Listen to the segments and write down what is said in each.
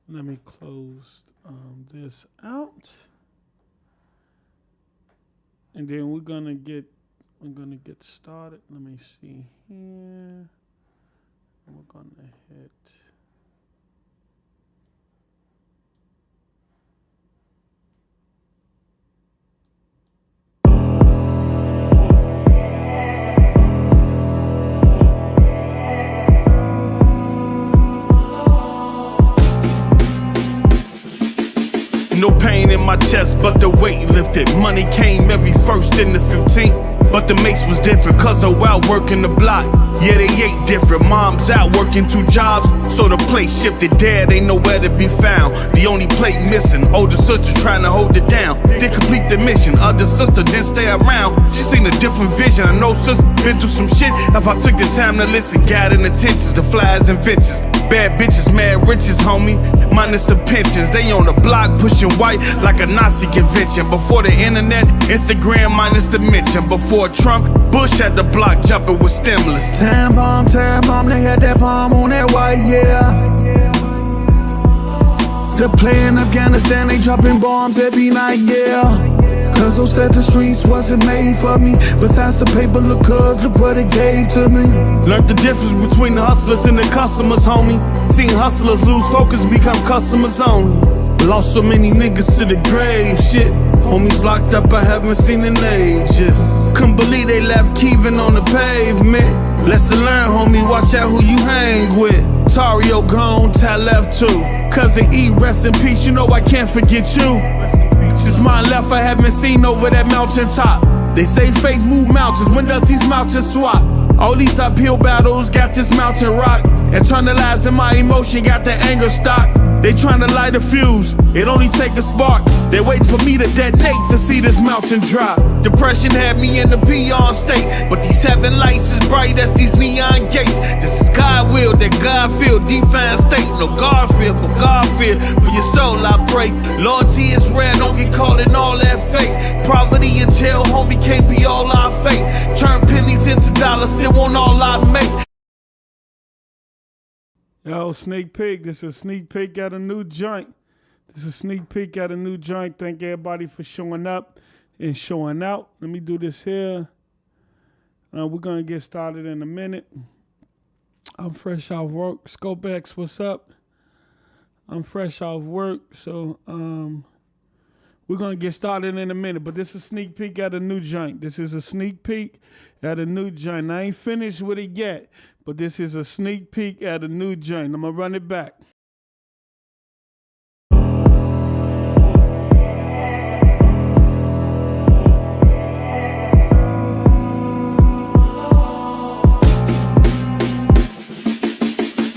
Let me close this out, and then we're gonna get started. Let me see here. We're gonna hit. No pain in my chest, but the weight lifted. Money came every 1st and the 15th. But the mace was different, cause I out working the block. Yeah, they ate different. Mom's out working 2 jobs, so the plate shifted. Dad ain't nowhere to be found. The only plate missing. Older sister trying to hold it down. Didn't complete the mission. Other sister didn't stay around. She seen a different vision. I know sister been through some shit. If I took the time to listen, guiding attentions, the flies and ventures. Bad bitches, mad riches, homie. Minus the pensions. They on the block pushing white like a Nazi convention. Before the internet, Instagram minus the mention. Before Trump, Bush had the block jumping with stimulus. Time bomb, they had that bomb on that white, yeah. The play in Afghanistan, they dropping bombs every night, yeah. Cause who said the streets wasn't made for me? Besides the paper, look cuz, look what it gave to me. Learned the difference between the hustlers and the customers, homie. Seen hustlers lose focus, become customers only. Lost so many niggas to the grave, shit. Homies locked up, I haven't seen in ages. Couldn't believe they left Kevin on the pavement. Lesson learned, homie, watch out who you hang with. Tario gone, Tal left too. Cousin E, rest in peace, you know I can't forget you. Since mine left, I haven't seen over that mountaintop. They say faith move mountains, when does these mountains swap? All these uphill battles got this mountain rock. Internalizing my emotion, got the anger stock. They tryna light a fuse, it only take a spark. They waiting for me to detonate to see this mountain drop. Depression had me in the peon state, but these heaven lights is bright as these neon gates. This is God will, that God feel, defined state. No God fear, but God fear. For your soul I pray. Loyalty is rare, don't get caught in all that fake. Poverty and jail, homie, can't be all our fate. Turn pennies into dollars, still want all I make. Yo, sneak peek. This is a sneak peek at a new joint. This is a sneak peek at a new joint. Thank everybody for showing up and showing out. Let me do this here. We're going to get started in a minute. I'm fresh off work. Scope X, what's up? I'm fresh off work, so we're going to get started in a minute. But this is a sneak peek at a new joint. This is a sneak peek at a new joint. I ain't finished with it yet, but this is a sneak peek at a new joint. I'm going to run it back.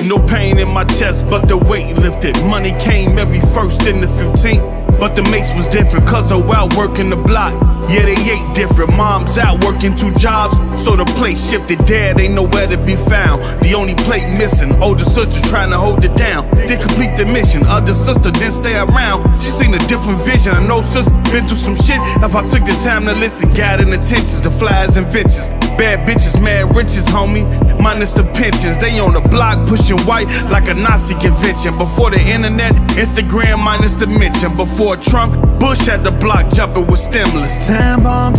No pain in my chest, but the weight lifted. Money came every 1st and the 15th. But the mace was different, cause I out working the block. Yeah, they ate different. Mom's out working 2 jobs, so the plate shifted. Dad ain't nowhere to be found. The only plate missing. Older sister trying to hold it down. Didn't complete the mission. Other sister didn't stay around. She seen a different vision. I know sister been through some shit. If I took the time to listen, guiding attentions, the flies and ventures. Bad bitches, mad riches, homie. Minus the pensions. They on the block pushing white like a Nazi convention. Before the internet, Instagram minus the mention. Before Trump, Bush had the block jumping with stimulus. Time bomb,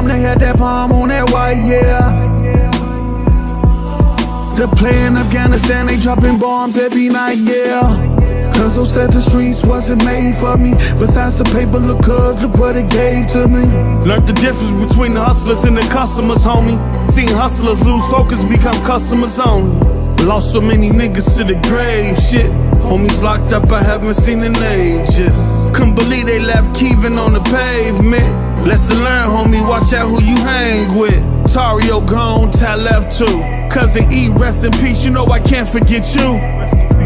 they had that bomb on that white, yeah. The play in Afghanistan, they dropping bombs every night, yeah. Cause who said the streets wasn't made for me? Besides the paper, look cuz, look what it gave to me. Learned the difference between the hustlers and the customers, homie. Seen hustlers lose focus, become customers only. Lost so many niggas to the grave, shit. Homies locked up, I haven't seen in ages. Couldn't believe they left Kevin on the pavement. Lesson learned, homie, watch out who you hang with. Tario gone, Tal left too. Cousin E, rest in peace, you know I can't forget you.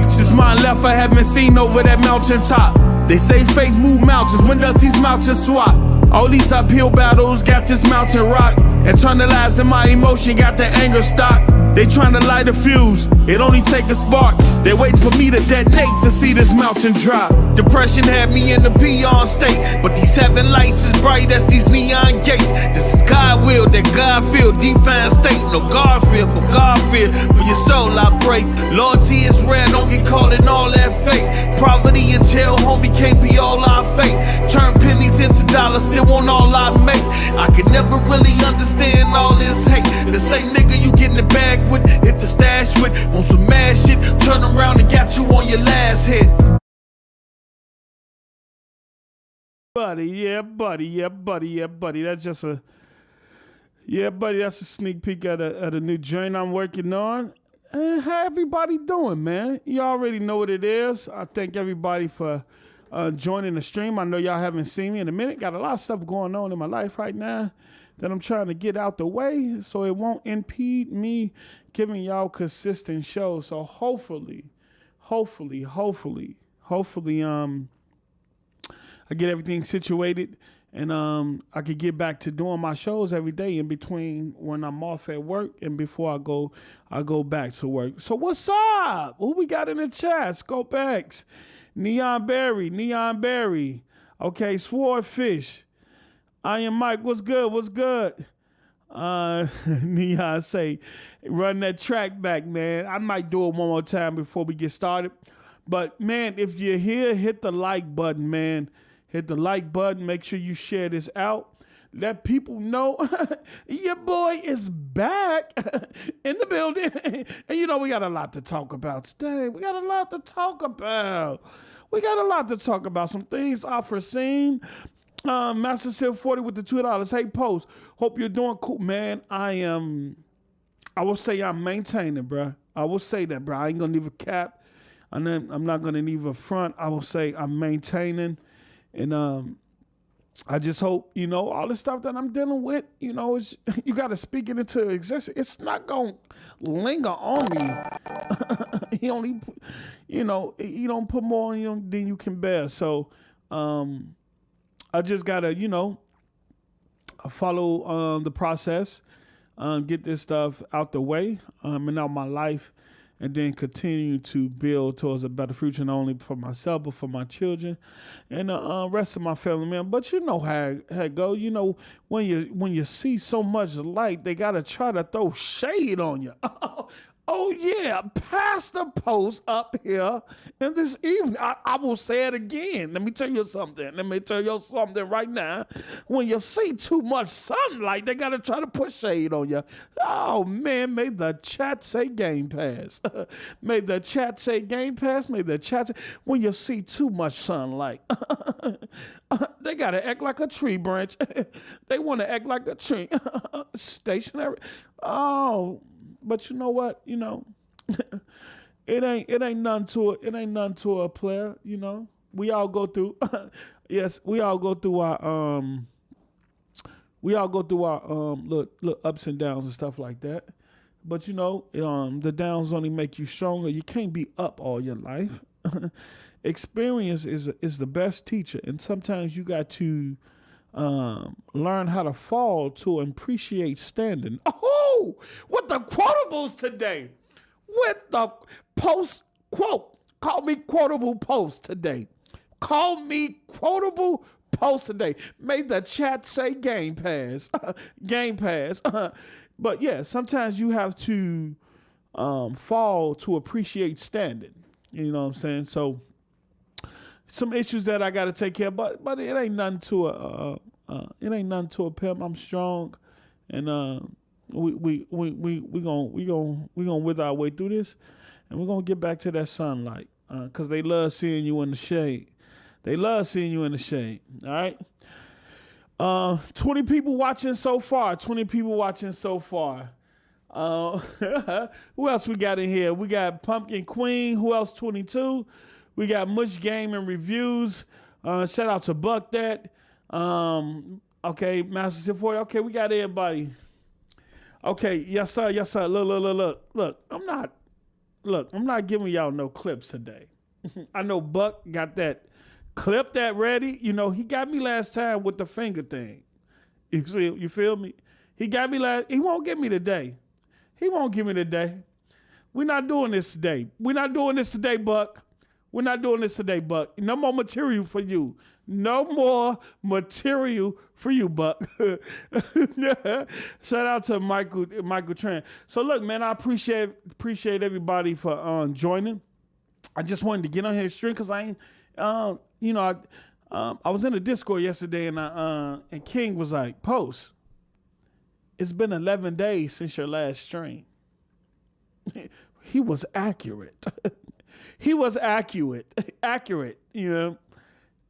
Since mine left, I haven't seen over that mountaintop. They say faith move mountains, when does these mountains swap? All these uphill battles got this mountain rock. Internalizing my emotion, got the anger stock. They tryna light a fuse, it only take a spark. They waiting for me to detonate to see this mountain drop. Depression had me in the peon state, but these heaven lights is bright as these neon gates. This is God will, that God feel, defined state. No God fear, but God fear. For your soul I pray. Loyalty is rare, don't get caught in all that fake. Poverty and jail, homie, can't be all our fate. Turn pennies into dollars, still want all I make. I could never really understand all this hate. The same nigga you get in the bag with, hit the stash with, on some mad shit, turn around and got you on your last hit. Buddy, yeah, buddy, yeah, buddy, yeah, buddy. That's just a, yeah, buddy. That's a sneak peek at a new joint I'm working on. And how everybody doing, man? You already know what it is. I thank everybody for joining the stream. I know y'all haven't seen me in a minute. Got a lot of stuff going on in my life right now that I'm trying to get out the way so it won't impede me giving y'all consistent shows. So hopefully, I get everything situated and I could get back to doing my shows every day in between when I'm off at work and before I go back to work. So what's up? Who we got in the chat? Scope X, Neon Berry. Okay, Swordfish. I am Mike. What's good? Neon say, run that track back, man. I might do it one more time before we get started. But man, if you're here, hit the like button, man. Hit the like button. Make sure you share this out. Let people know your boy is back in the building. And you know, we got a lot to talk about today. We got a lot to talk about. Some things unforeseen. Master Silk 40 with the $2. Hey, Post. Hope you're doing cool. Man, I will say I'm maintaining, bro. I will say that, bro. I ain't going to leave a cap. And then I'm not going to leave a front. I will say I'm maintaining. And I just hope, you know, all the stuff that I'm dealing with, you know, is you got to speak it into existence. It's not going to linger on me. He only, you know, you don't put more on you than you can bear. So I just got to, you know, follow the process, get this stuff out the way and out my life. And then continue to build towards a better future, not only for myself, but for my children and the rest of my family, man. But you know how it go. You know, when you see so much light, they got to try to throw shade on you. Oh, yeah, pass the post up here. And this evening, I will say it again. Let me tell you something right now. When you see too much sunlight, they got to try to put shade on you. Oh, man, may the chat say Game Pass. May the chat say Game Pass. May the chat say, when you see too much sunlight, they got to act like a tree branch. They want to act like a tree. Stationary. Oh, but you know what? You know, it ain't none to it. It ain't none to a player. You know, we all go through. Yes, we all go through our little ups and downs and stuff like that. But you know, the downs only make you stronger. You can't be up all your life. Experience is the best teacher, and sometimes you got to learn how to fall to appreciate standing. Oh, with the quotables today. With the post quote. Call me quotable post today. Call me quotable post today. May the chat say Game Pass. Game Pass. But yeah, sometimes you have to fall to appreciate standing. You know what I'm saying? So some issues that I got to take care of, but it ain't nothing to a pimp. I'm strong, and we gonna wither our way through this, and we're gonna get back to that sunlight, cause they love seeing you in the shade. They love seeing you in the shade. All right. 20 people watching so far. Who else we got in here? We got Pumpkin Queen. Who else? 22. We got Mush Game and Reviews. Shout out to Buck That. Okay, Master Silk 40. Okay, we got everybody. Okay, yes sir. Look, I'm not giving y'all no clips today. I know Buck got that clip that ready. You know, he got me last time with the finger thing. You see, you feel me? He got me last. He won't get me today. We're not doing this today. Buck. We're not doing this today, Buck. No more material for you. Buck. Shout out to Michael Tran. So look, man, I appreciate everybody for joining. I just wanted to get on here and stream because I ain't, I was in the Discord yesterday and King was like, Post, it's been 11 days since your last stream. He was accurate. He was accurate, you know.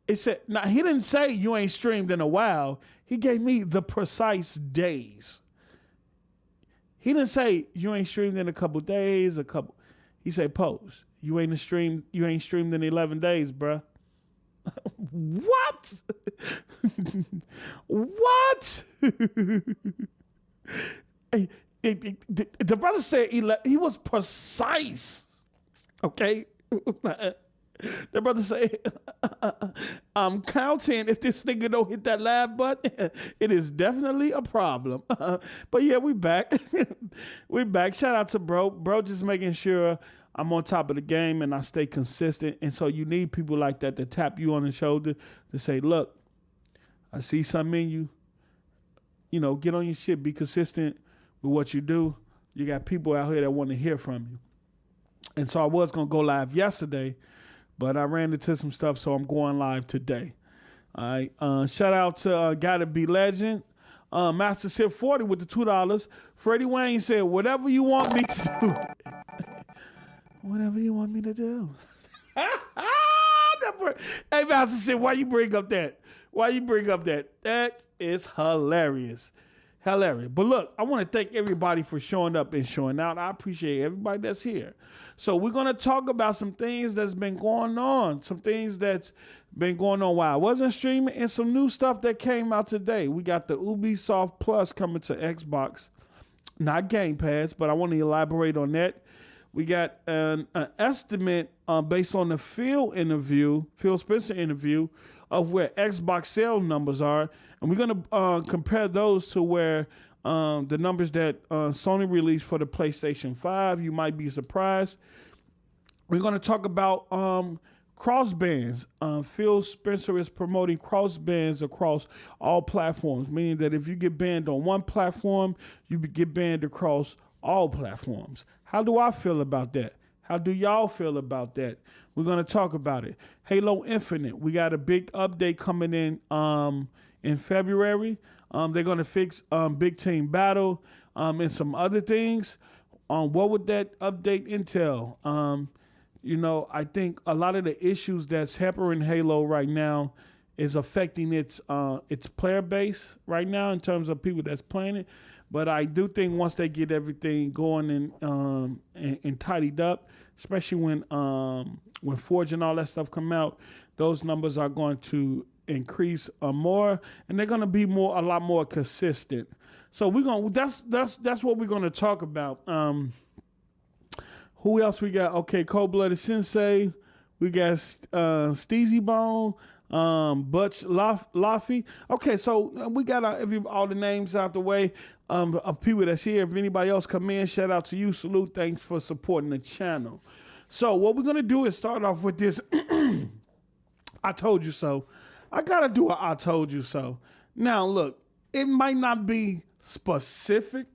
It said, now he didn't say you ain't streamed in a while. He gave me the precise days. He didn't say you ain't streamed in a couple days, He said, Post, you ain't streamed in 11 days, bruh. What? What? The brother said he was precise. Okay? The brother said, I'm counting. If this nigga don't hit that live button, it is definitely a problem. But yeah, we back. We back. Shout out to bro. Bro just making sure I'm on top of the game and I stay consistent. And so you need people like that to tap you on the shoulder to say, look, I see something in you. You know, get on your shit. Be consistent with what you do. You got people out here that want to hear from you. And so I was going to go live yesterday, but I ran into some stuff, so I'm going live today. All right. Shout out to Gotta Be Legend. Master Sip 40 with the $2. Freddie Wayne said, whatever you want me to do. Whatever you want me to do. Hey, Master Sip, why you bring up that? Why you bring up that? That is hilarious. Hilarious. But look, I want to thank everybody for showing up and showing out. I appreciate everybody that's here. So we're going to talk about some things that's been going on. Some things that's been going on while I wasn't streaming and some new stuff that came out today. We got the Ubisoft Plus coming to Xbox. Not Game Pass, but I want to elaborate on that. We got an estimate based on the Phil Spencer interview of where Xbox sales numbers are. And we're going to compare those to where the numbers that Sony released for the PlayStation 5. You might be surprised. We're going to talk about cross-bans. Phil Spencer is promoting cross-bans across all platforms, meaning that if you get banned on one platform, you get banned across all platforms. How do I feel about that? How do y'all feel about that? We're going to talk about it. Halo Infinite, we got a big update coming in February. They're going to fix Big Team Battle and some other things. What would that update entail? I think a lot of the issues that's hampering Halo right now is affecting its player base right now in terms of people that's playing it. But I do think once they get everything going and tidied up, especially when Forge and all that stuff come out, those numbers are going to increase more, and they're going to be a lot more consistent. So that's what we're going to talk about. Who else we got? Okay, Cold Blooded Sensei. We got Steezy Bone. Butch Laffy. Okay, so we got all the names out the way of people that's here. If anybody else come in, shout out to you. Salute. Thanks for supporting the channel. So what we're going to do is start off with this. I told you so. I got to do a I told you so. Now, look, it might not be specifically.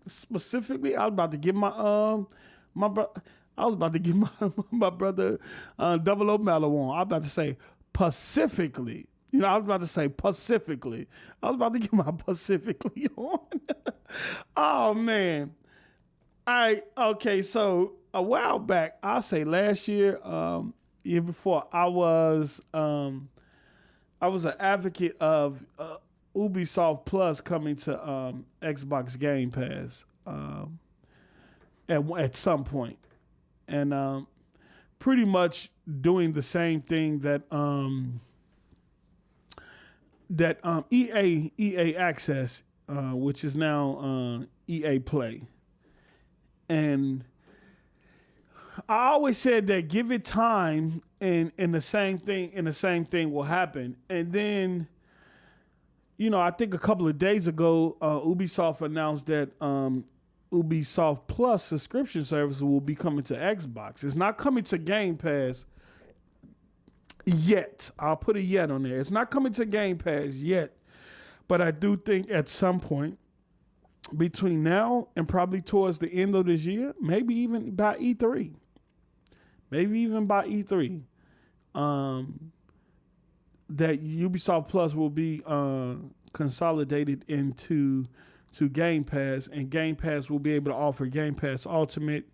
I was about to give my brother Double O Mellow on. I was about to say Pacifically. I was about to say Pacifically. I was about to get my Pacifically on. Oh, man. All right. Okay. So a while back, I'll say last year, year before, I was an advocate of Ubisoft Plus coming to Xbox Game Pass at some point. And pretty much doing the same thing that EA Access, which is now EA Play, and I always said that give it time, and the same thing will happen. And then, I think a couple of days ago, Ubisoft announced that Ubisoft Plus subscription service will be coming to Xbox. It's not coming to Game Pass yet. I'll put a yet on there. It's not coming to Game Pass yet, but I do think at some point between now and probably towards the end of this year, maybe even by E3, maybe even by E3, that Ubisoft Plus will be consolidated into Game Pass, and Game Pass will be able to offer Game Pass Ultimate,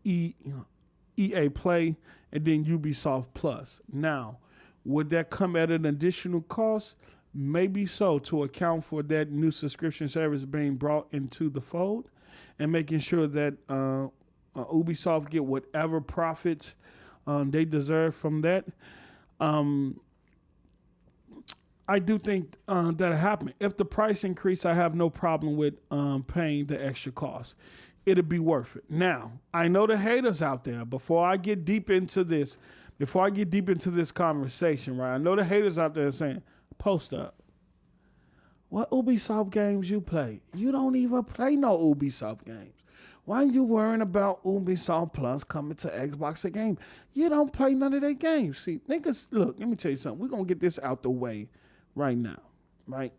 EA Play, and then Ubisoft Plus. Now, would that come at an additional cost? Maybe so, to account for that new subscription service being brought into the fold and making sure that Ubisoft get whatever profits they deserve from that. I do think that'll happen. If the price increase, I have no problem with paying the extra cost. It'll be worth it. Now, I know the haters out there. Before I get deep into this conversation, right? I know the haters out there saying, post up. What Ubisoft games you play? You don't even play no Ubisoft games. Why are you worrying about Ubisoft Plus coming to Xbox again? You don't play none of their games. See, niggas, look, let me tell you something. We're going to get this out the way right now, right?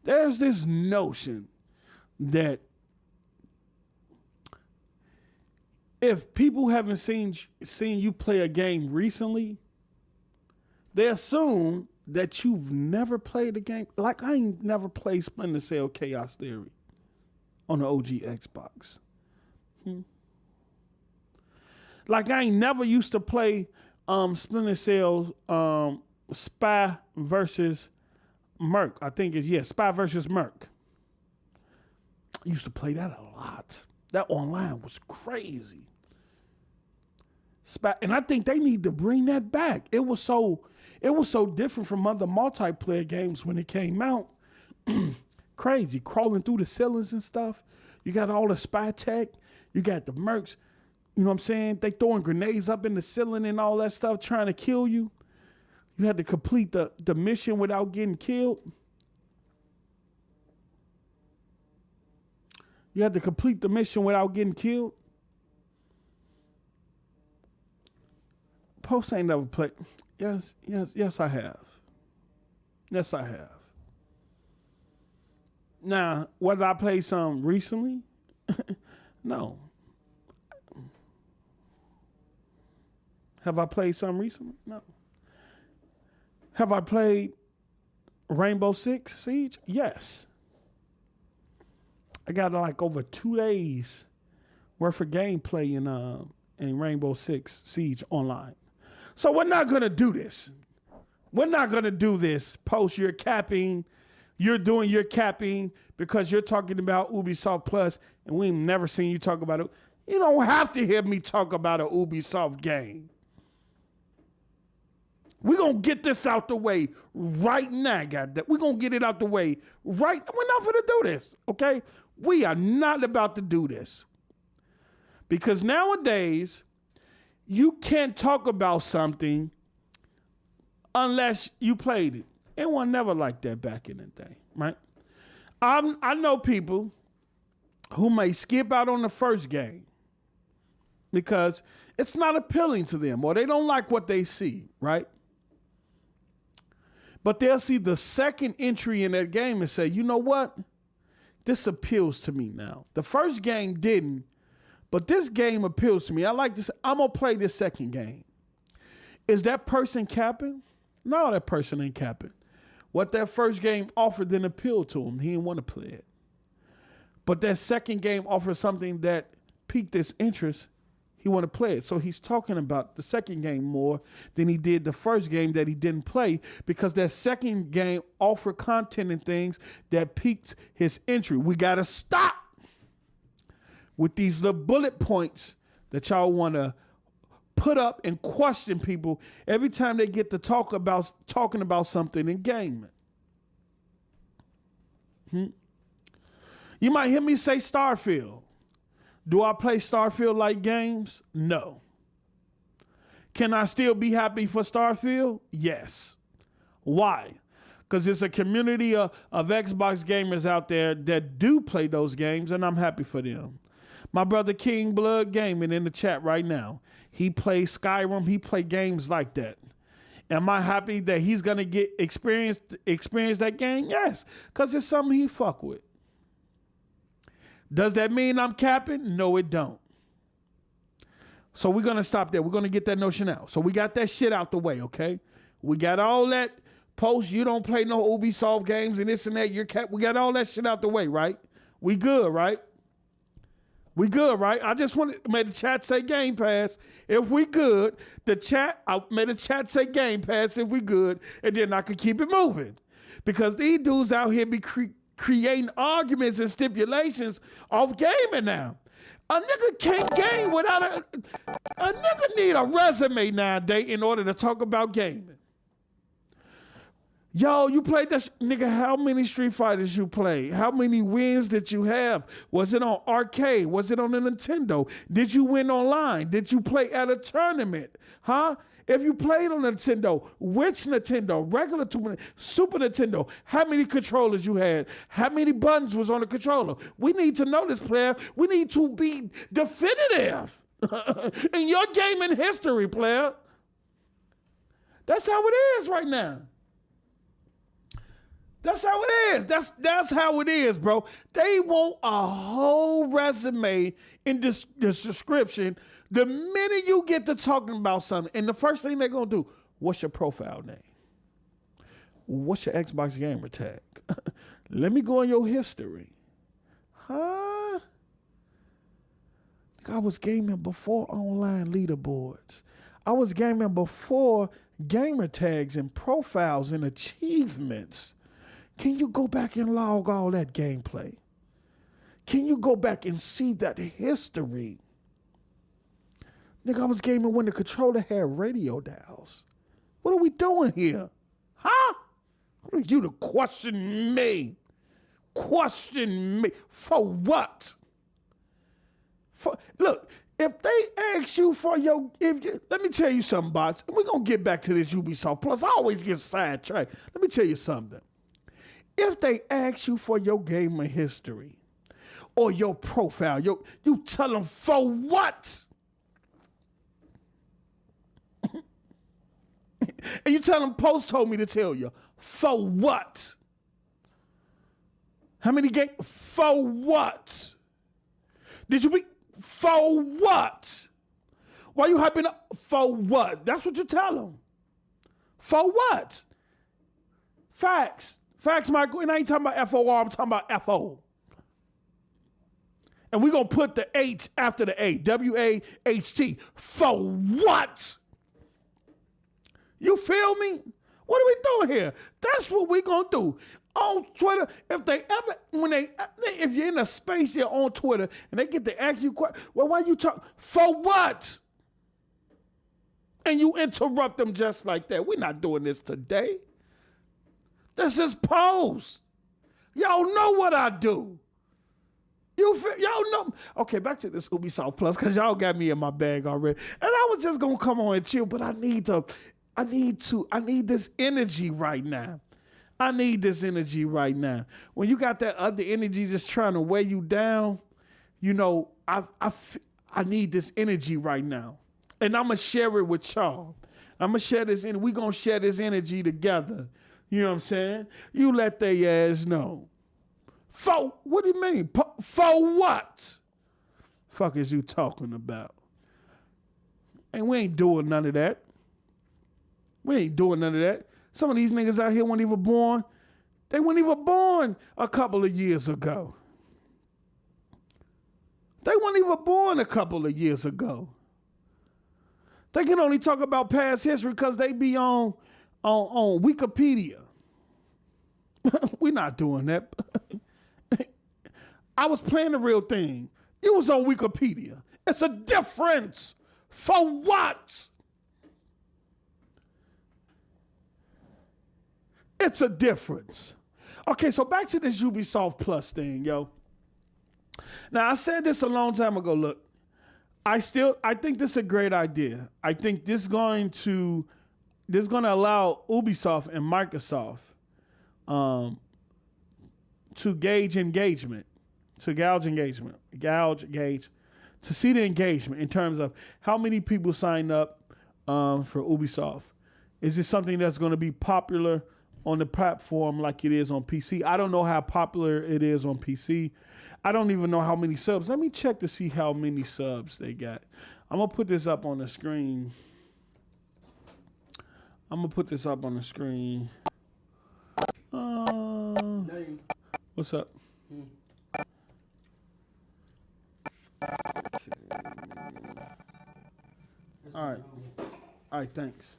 There's this notion that if people haven't seen you play a game recently, they assume that you've never played a game. Like, I ain't never played Splinter Cell Chaos Theory on the OG Xbox. Like, I ain't never used to play Splinter Cell Spy versus Merc. I think it's, Spy versus Merc. I used to play that a lot. That online was crazy. Spy, and I think they need to bring that back. It was so different from other multiplayer games when it came out. Crazy, crawling through the ceilings and stuff. You got all the spy tech. You got the mercs. You know what I'm saying? They throwing grenades up in the ceiling and all that stuff trying to kill you. You had to complete the mission without getting killed. You had to complete the mission without getting killed. Post ain't never played. Yes, I have. Yes, I have. Now, whether I played some recently? No. Have I played some recently? No. Have I played Rainbow Six Siege? Yes. I got like over 2 days worth of gameplay in Rainbow Six Siege online. So we're not going to do this. We're not going to do this. Post, you're capping. You're doing your capping because you're talking about Ubisoft Plus, and we ain't never seen you talk about it. You don't have to hear me talk about an Ubisoft game. We're going to get this out the way right now, goddamn. We're going to get it out the way right. We're not going to do this, okay? We are not about to do this. Because nowadays, you can't talk about something unless you played it. It was never like that back in the day, right? I know people who may skip out on the first game because it's not appealing to them or they don't like what they see, right? But they'll see the second entry in that game and say, you know what? This appeals to me now. The first game didn't, but this game appeals to me. I like this. I'm going to play this second game. Is that person capping? No, that person ain't capping. What that first game offered didn't appeal to him. He didn't want to play it. But that second game offered something that piqued his interest. He want to play it. So he's talking about the second game more than he did the first game that he didn't play because that second game offered content and things that piqued his interest. We got to stop with these little bullet points that y'all want to put up and question people every time they get to talking about something in gaming. You might hear me say Starfield. Do I play Starfield-like games? No. Can I still be happy for Starfield? Yes. Why? Because it's a community of Xbox gamers out there that do play those games, and I'm happy for them. My brother King Blood Gaming in the chat right now. He plays Skyrim. He play games like that. Am I happy that he's going to get experience that game? Yes, because it's something he fuck with. Does that mean I'm capping? No, it don't. So we're going to stop there. We're going to get that notion out. So we got that shit out the way, okay? We got all that post, you don't play no Ubisoft games and this and that. We got all that shit out the way, right? We good, right? We good, right? I just made the chat say Game Pass. If we good, I made the chat say Game Pass if we good, and then I could keep it moving. Because these dudes out here be creating arguments and stipulations off gaming now. A nigga can't game without a nigga need a resume nowadays in order to talk about gaming. Yo, you played that nigga, how many Street Fighters you played? How many wins did you have? Was it on arcade? Was it on the Nintendo? Did you win online? Did you play at a tournament? Huh? If you played on Nintendo, which Nintendo? Regular Super Nintendo? How many controllers you had? How many buttons was on the controller? We need to know this, player. We need to be definitive in your gaming history, player. That's how it is right now. That's how it is. That's how it is, bro. They want a whole resume in this description. The minute you get to talking about something, and the first thing they're going to do, what's your profile name? What's your Xbox gamer tag? Let me go in your history. Huh? I was gaming before online leaderboards. I was gaming before gamer tags and profiles and achievements. Can you go back and log all that gameplay? Can you go back and see that history? Nigga, I was gaming when the controller had radio dials. What are we doing here? Huh? Who are you to question me? Question me. For what? Look, if they ask you for let me tell you something, bots. We're going to get back to this Ubisoft Plus. I always get sidetracked. Let me tell you something. If they ask you for your gamer history or your profile, you tell them for what? And you tell them Post told me to tell you. For what? How many games? For what? Did you be? For what? Why you hyping up? For what? That's what you tell them. For what? Facts. Facts, Michael. And I ain't talking about FOR, I'm talking about FO. And we're going to put the H after the A. W-A-H-T. For what? You feel me? What are we doing here? That's what we're going to do. On Twitter, if you're in a space here on Twitter and they get to ask you, well, why you talk? For what? And you interrupt them just like that. We're not doing this today. This is Post. Y'all know what I do. Y'all know. Okay, back to this Ubisoft Plus, because y'all got me in my bag already. And I was just going to come on and chill, but I need this energy right now. I need this energy right now. When you got that other energy just trying to weigh you down, you know, I need this energy right now. And I'm going to share it with y'all. I'm going to share this, and we're going to share this energy together. You know what I'm saying? You let their ass know. For, what do you mean? For what? Fuck is you talking about? And we ain't doing none of that. We ain't doing none of that. Some of these niggas out here weren't even born. They weren't even born a couple of years ago. They weren't even born a couple of years ago. They can only talk about past history because they be on Wikipedia. We're not doing that. I was playing the real thing. It was on Wikipedia. It's a difference. For what? It's a difference. Okay, so back to this Ubisoft Plus thing, yo. Now, I said this a long time ago. Look, I think this is a great idea. I think this is going to allow Ubisoft and Microsoft to gauge engagement, to see the engagement in terms of how many people sign up for Ubisoft. Is this something that's going to be popular on the platform like it is on PC? I don't know how popular it is on PC. I don't even know how many subs. Let me check to see how many subs they got. I'm gonna put this up on the screen. What's up? All right, thanks.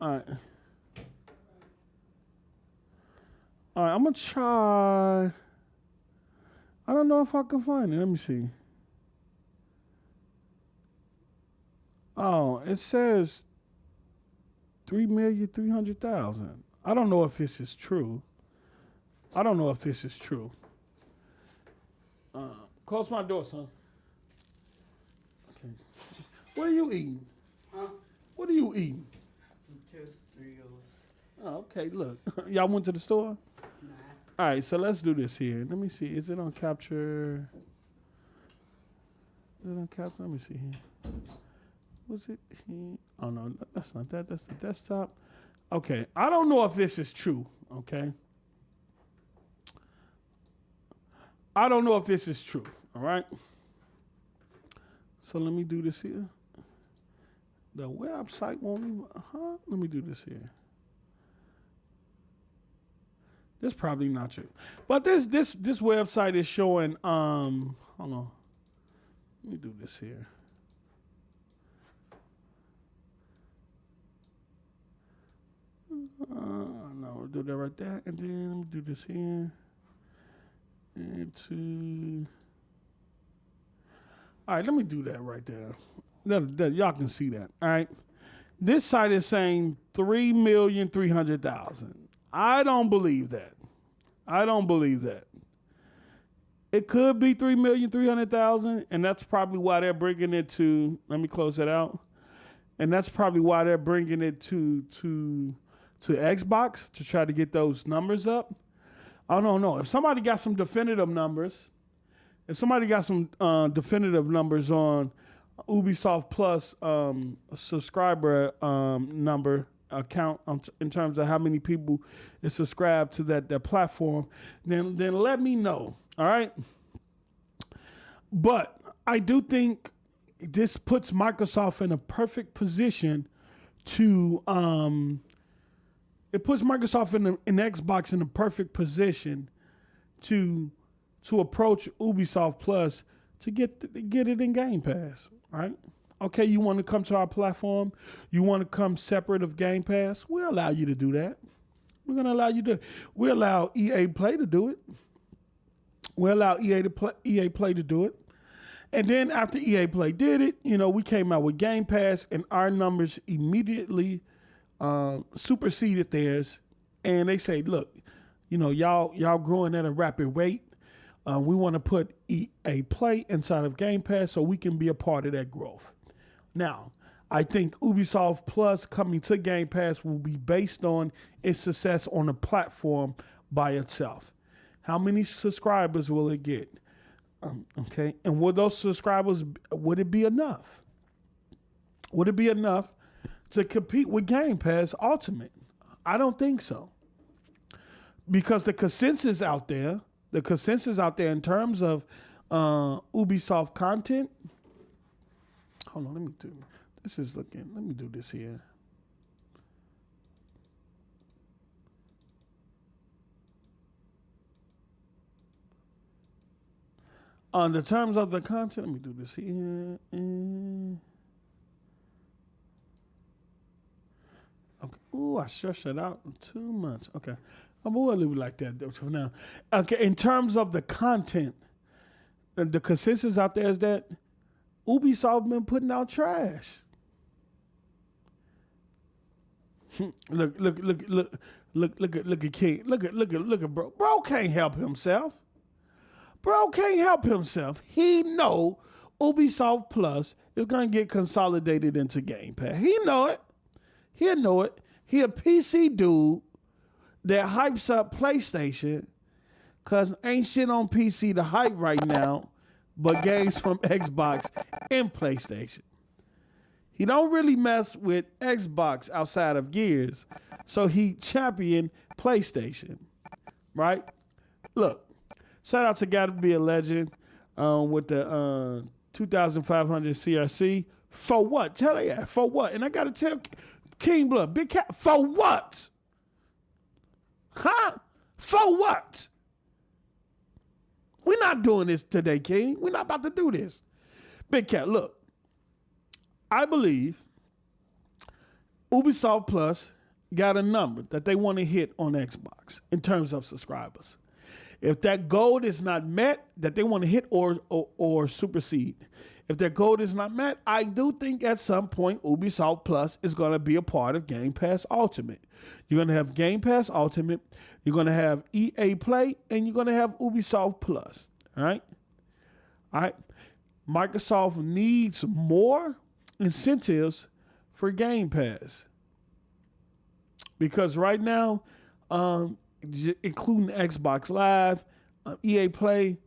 All right, I'm gonna try. I don't know if I can find it. Let me see. Oh, it says 3,300,000. I don't know if this is true. Close my door, son. Okay. What are you eating? Huh? What are you eating? Just Doritos. Oh, okay, look. Y'all went to the store? Nah. All right, so let's do this here. Let me see. Is it on capture? Is it on capture? Let me see here. Was it here? Oh, no, that's not that. That's the desktop. Okay, I don't know if this is true, okay? I don't know if this is true, all right? So let me do this here. The website won't even, let me do this here. This probably not true. But this website is showing, hold on. Let me do this here. No, we'll do that right there. And then let me do this here. All right, let me do that right there. Y'all can see that. All right. This site is saying 3,300,000. I don't believe that. It could be 3,300,000, and that's probably why they're bringing it to. Let me close that out. And that's probably why they're bringing it to Xbox to try to get those numbers up. I don't know. If somebody got some definitive numbers, on Ubisoft Plus subscriber number account in terms of how many people is subscribed to that platform, then let me know. All right. But I do think this puts Microsoft in a perfect position to it puts Microsoft in Xbox in a perfect position to approach Ubisoft Plus to get it in Game Pass, right? Okay, you want to come to our platform, you want to come separate of Game Pass, we'll allow you to do that. We're going to allow you to. We'll allow EA Play to do it. We'll allow EA Play to do it. And then after EA Play did it, we came out with Game Pass, and our numbers immediately superseded theirs. And they say, look, y'all growing at a rapid rate. We want to put EA Play inside of Game Pass so we can be a part of that growth. Now, I think Ubisoft Plus coming to Game Pass will be based on its success on the platform by itself. How many subscribers will it get? Okay, and would those subscribers, would it be enough? Would it be enough to compete with Game Pass Ultimate? I don't think so. Because the consensus out there in terms of Ubisoft content. Hold on, let me do this here. On the terms of the content, let me do this here. Okay. Ooh, I stretched it out too much. Okay. I'm going to leave it like that for now. Okay, in terms of the content, the consensus out there is that Ubisoft been putting out trash. Look at King. Look at bro. Bro can't help himself. He know Ubisoft Plus is gonna get consolidated into Game Pass. He know it. He a PC dude that hypes up PlayStation, cause ain't shit on PC to hype right now, but games from Xbox and PlayStation. He don't really mess with Xbox outside of Gears, so he champion PlayStation, right? Look, shout out to Gotta Be a Legend with the 2,500 CRC. For what? Tell her that. For what? And I got to tell King Blood, Big Cat, for what? Huh? For what? We're not doing this today, King. We're not about to do this. Big Cat, look. I believe Ubisoft Plus got a number that they want to hit on Xbox in terms of subscribers. If that goal is not met, that they want to hit or supersede. If that goal is not met, I do think at some point Ubisoft Plus is going to be a part of Game Pass Ultimate. You're going to have Game Pass Ultimate, you're going to have EA Play, and you're going to have Ubisoft Plus. All right? All right. Microsoft needs more incentives for Game Pass. Because right now, including Xbox Live, EA Play,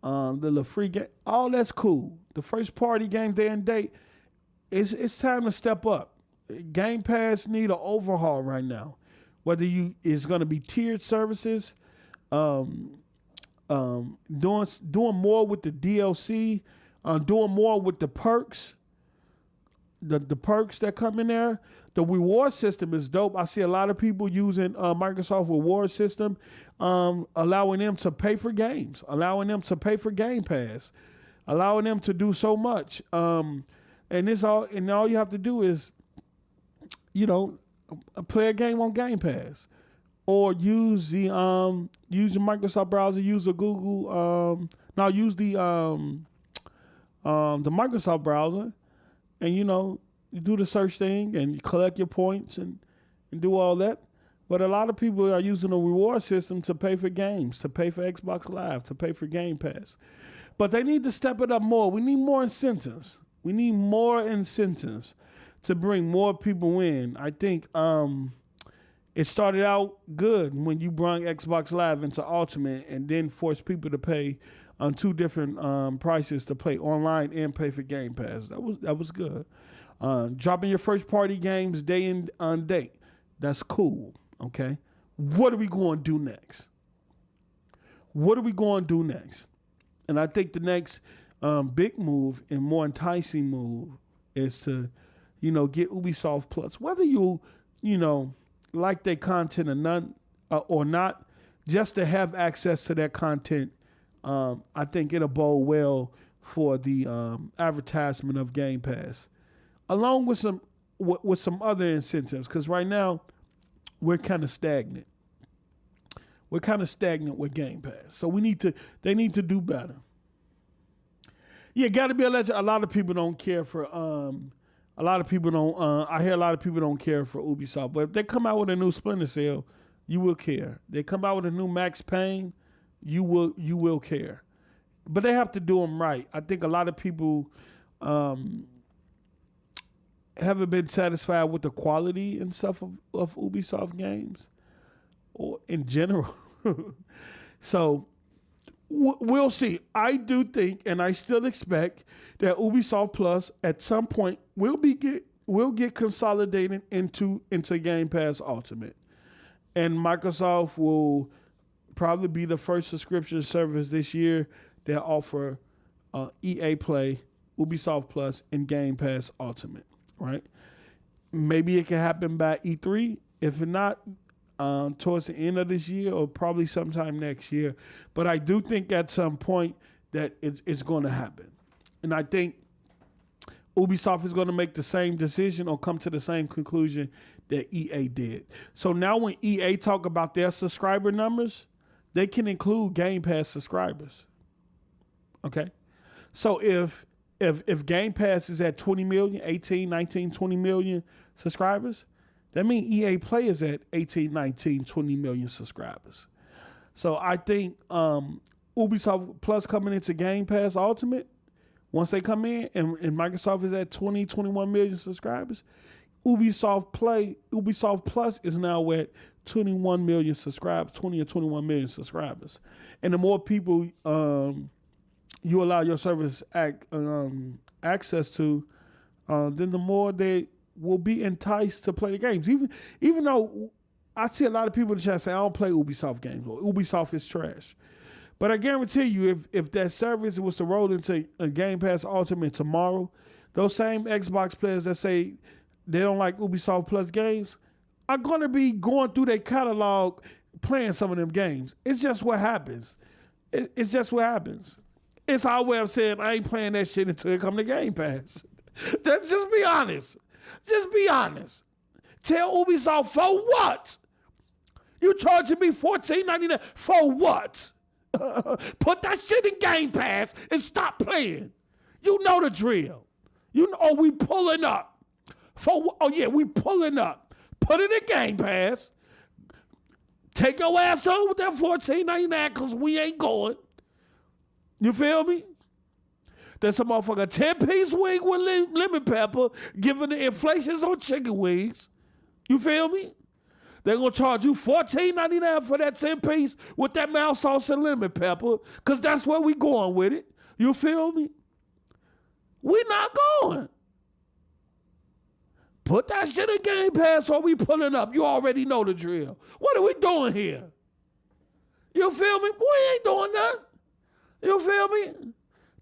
the free game, all that's cool. The first party game day and date, it's time to step up. Game Pass need an overhaul right now. Whether it's going to be tiered services, doing more with the DLC, doing more with the perks. The perks that come in there, the reward system is dope. I see a lot of people using Microsoft reward system, allowing them to pay for games, allowing them to pay for Game Pass, allowing them to do so much. And all you have to do is, play a game on Game Pass, or use the Microsoft browser, use the Google. Use the Microsoft browser. And, you do the search thing and you collect your points and do all that. But a lot of people are using a reward system to pay for games, to pay for Xbox Live, to pay for Game Pass. But they need to step it up more. We need more incentives. We need more incentives to bring more people in. I think it started out good when you brought Xbox Live into Ultimate and then forced people to pay on two different prices to play online and pay for Game Pass. That was good. Dropping your first party games day in on date. That's cool. Okay. What are we going to do next? What are we going to do next? And I think the next big move and more enticing move is to, get Ubisoft Plus. Whether you like their content or not, just to have access to their content. I think it'll bode well for the advertisement of Game Pass, along with some other incentives. Because right now we're kind of stagnant. We're kind of stagnant with Game Pass, so they need to do better. Yeah, got to be a legend. A lot of people don't care for. A lot of people don't. I hear a lot of people don't care for Ubisoft, but if they come out with a new Splinter Cell, you will care. They come out with a new Max Payne. You will care, but they have to do them right. I think a lot of people haven't been satisfied with the quality and stuff of Ubisoft games, or in general. So we'll see. I do think, and I still expect that Ubisoft Plus at some point will get consolidated into Game Pass Ultimate, and Microsoft will probably be the first subscription service this year that offer EA Play, Ubisoft Plus, and Game Pass Ultimate, right? Maybe it can happen by E3. If not, towards the end of this year or probably sometime next year. But I do think at some point that it's going to happen. And I think Ubisoft is going to make the same decision or come to the same conclusion that EA did. So now when EA talk about their subscriber numbers, they can include Game Pass subscribers. Okay? So if Game Pass is at 20 million, 18, 19, 20 million subscribers, that means EA Play is at 18, 19, 20 million subscribers. So I think Ubisoft Plus coming into Game Pass Ultimate, once they come in and Microsoft is at 20, 21 million subscribers, Ubisoft Plus is now at 21 million subscribers, 20 or 21 million subscribers. And the more people you allow your service access to, then the more they will be enticed to play the games. Even though I see a lot of people that say, I don't play Ubisoft games or Ubisoft is trash. But I guarantee you, if that service was to roll into a Game Pass Ultimate tomorrow, those same Xbox players that say they don't like Ubisoft Plus games are going to be going through their catalog playing some of them games. It's just what happens. It's just what happens. It's our way of saying I ain't playing that shit until it come to Game Pass. Just be honest. Just be honest. Tell Ubisoft for what? You charging me $14.99 for what? Put that shit in Game Pass and stop playing. You know the drill. You know, oh, we pulling up. We pulling up. Put it in Game Pass. Take your ass on with that $14.99 because we ain't going. You feel me? There's a motherfucker 10-piece wing with lemon pepper, given the inflations on chicken wings. You feel me? They're going to charge you $14.99 for that 10-piece with that mild sauce and lemon pepper because that's where we going with it. You feel me? We not going. Put that shit in Game Pass or we pulling up. You already know the drill. What are we doing here? You feel me? We ain't doing that. You feel me?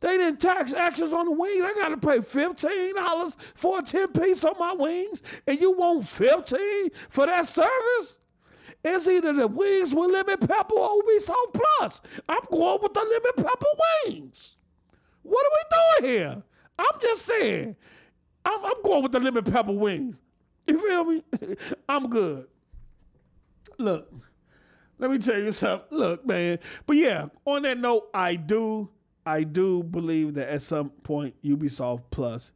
They didn't tax actions on the wings. I got to pay $15 for a 10-piece on my wings, and you want $15 for that service? It's either the wings with lemon pepper or Ubisoft Plus. I'm going with the lemon pepper wings. What are we doing here? I'm just saying. I'm going with the lemon pepper wings. You feel me? I'm good. Look, let me tell you something. Look, man. But yeah, on that note, I do believe that at some point Ubisoft Plus,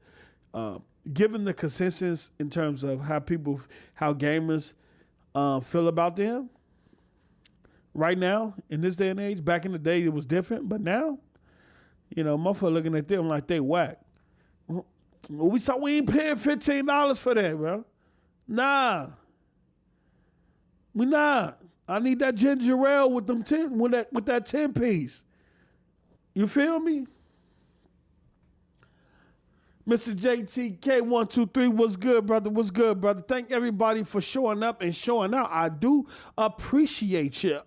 given the consensus in terms of how gamers feel about them right now in this day and age. Back in the day, it was different, but now, motherfucker looking at them like they whack. We ain't paying $15 for that, bro. Nah, we not. I need that ginger ale with them with that 10-piece. You feel me? Mr. JTK123, what's good, brother? What's good, brother? Thank everybody for showing up and showing out. I do appreciate you.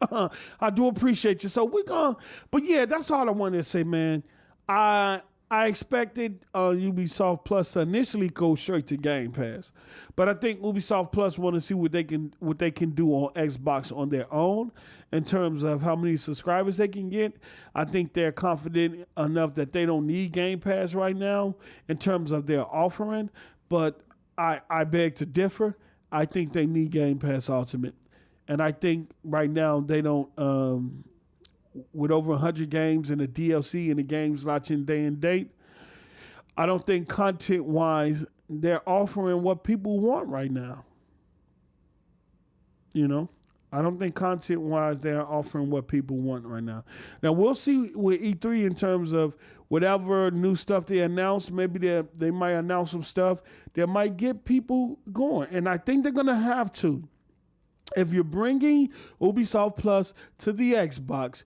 I do appreciate you. So we're going, but yeah, that's all I wanted to say, man. I expected Ubisoft Plus to initially go straight to Game Pass, but I think Ubisoft Plus want to see what they can do on Xbox on their own in terms of how many subscribers they can get. I think they're confident enough that they don't need Game Pass right now in terms of their offering, but I beg to differ. I think they need Game Pass Ultimate, and I think right now they don't. With over 100 games and the DLC and the games launching day and date, I don't think content-wise they're offering what people want right now. I don't think content-wise they're offering what people want right now. Now, we'll see with E3 in terms of whatever new stuff they announce. Maybe they might announce some stuff that might get people going. And I think they're going to have to. If you're bringing Ubisoft Plus to the Xbox,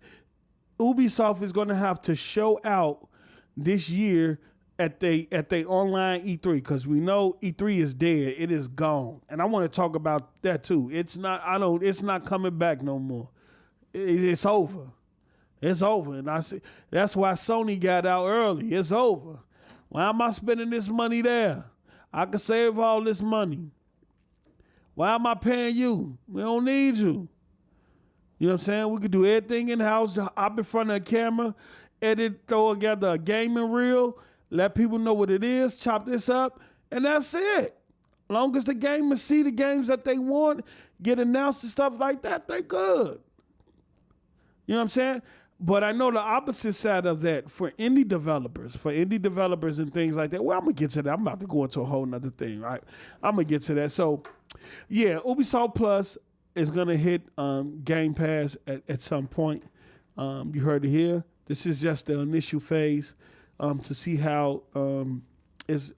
Ubisoft is going to have to show out this year at they online E3 because we know E3 is dead. It is gone, and I want to talk about that too. It's not coming back no more. It's over. It's over, and I see that's why Sony got out early. It's over. Why am I spending this money there? I could save all this money. Why am I paying you? We don't need you. You know what I'm saying? We could do everything in-house, up in front of a camera, edit, throw together a gaming reel, let people know what it is, chop this up, and that's it. Long as the gamers see the games that they want, get announced and stuff like that, they good. You know what I'm saying? But I know the opposite side of that for indie developers and things like that. Well, I'm going to get to that. I'm about to go into a whole nother thing, right? I'm going to get to that. So, yeah, Ubisoft Plus is going to hit Game Pass at some point. You heard it here. This is just the initial phase to see how it's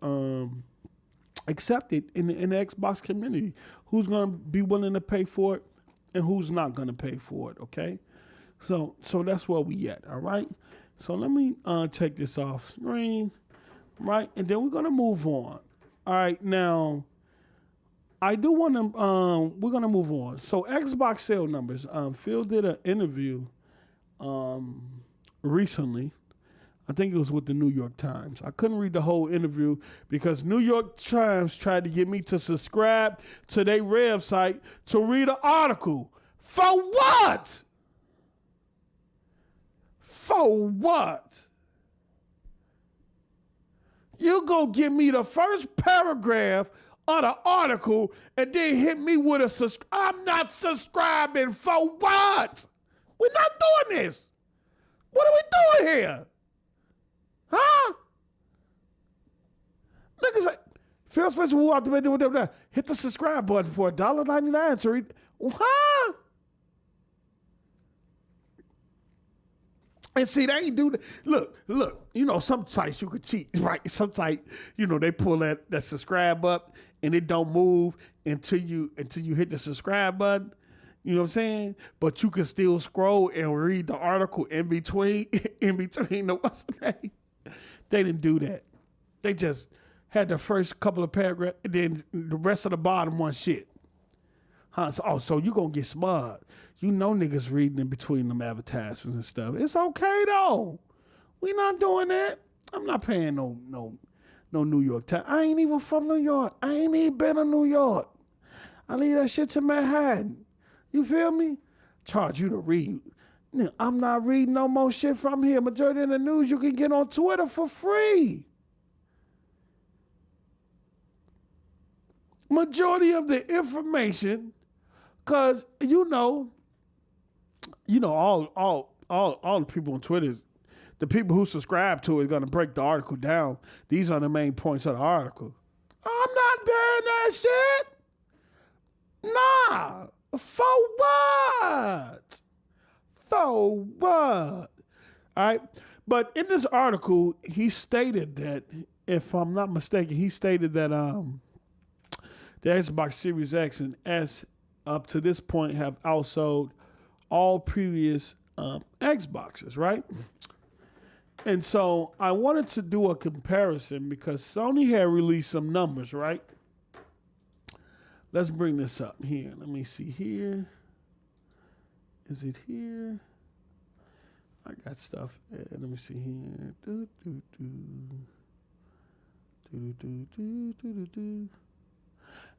accepted in the Xbox community. Who's going to be willing to pay for it and who's not going to pay for it, okay? So that's where we at, all right? So let me take this off screen, right? And then we're going to move on. All right, now, I do want to, we're going to move on. So Xbox sale numbers. Phil did an interview recently. I think it was with the New York Times. I couldn't read the whole interview because New York Times tried to get me to subscribe to their website to read an article. For what? For what? You gonna give me the first paragraph of the article and then hit me with a I'm not subscribing. For what? We're not doing this. What are we doing here? Huh? Niggas like, Phil Spencer will out the bed, hit the subscribe button for $1.99 to read. Huh? And see, they ain't do that. Look, you know, some sites you could cheat, right? Some site, you know, they pull that subscribe up and it don't move until you hit the subscribe button. You know what I'm saying? But you can still scroll and read the article in between the what's the name? They didn't do that. They just had the first couple of paragraphs and then the rest of the bottom one shit. Huh? So you gonna get smart. You know niggas reading in between them advertisements and stuff. It's okay though. We not doing that. I'm not paying no New York Times. I ain't even from New York. I ain't even been to New York. I leave that shit to Manhattan. You feel me? Charge you to read. I'm not reading no more shit from here. Majority of the news you can get on Twitter for free. Majority of the information, cause you know all the people on Twitter, the people who subscribe to it are gonna break the article down. These are the main points of the article. I'm not doing that shit. Nah. For what? For what? All right. But in this article, he stated that, if I'm not mistaken, he stated that the Xbox Series X and S up to this point have outsold all previous Xboxes, right? And so I wanted to do a comparison because Sony had released some numbers, right? Let's bring this up here. Let me see here. Is it here? I got stuff. Let me see here.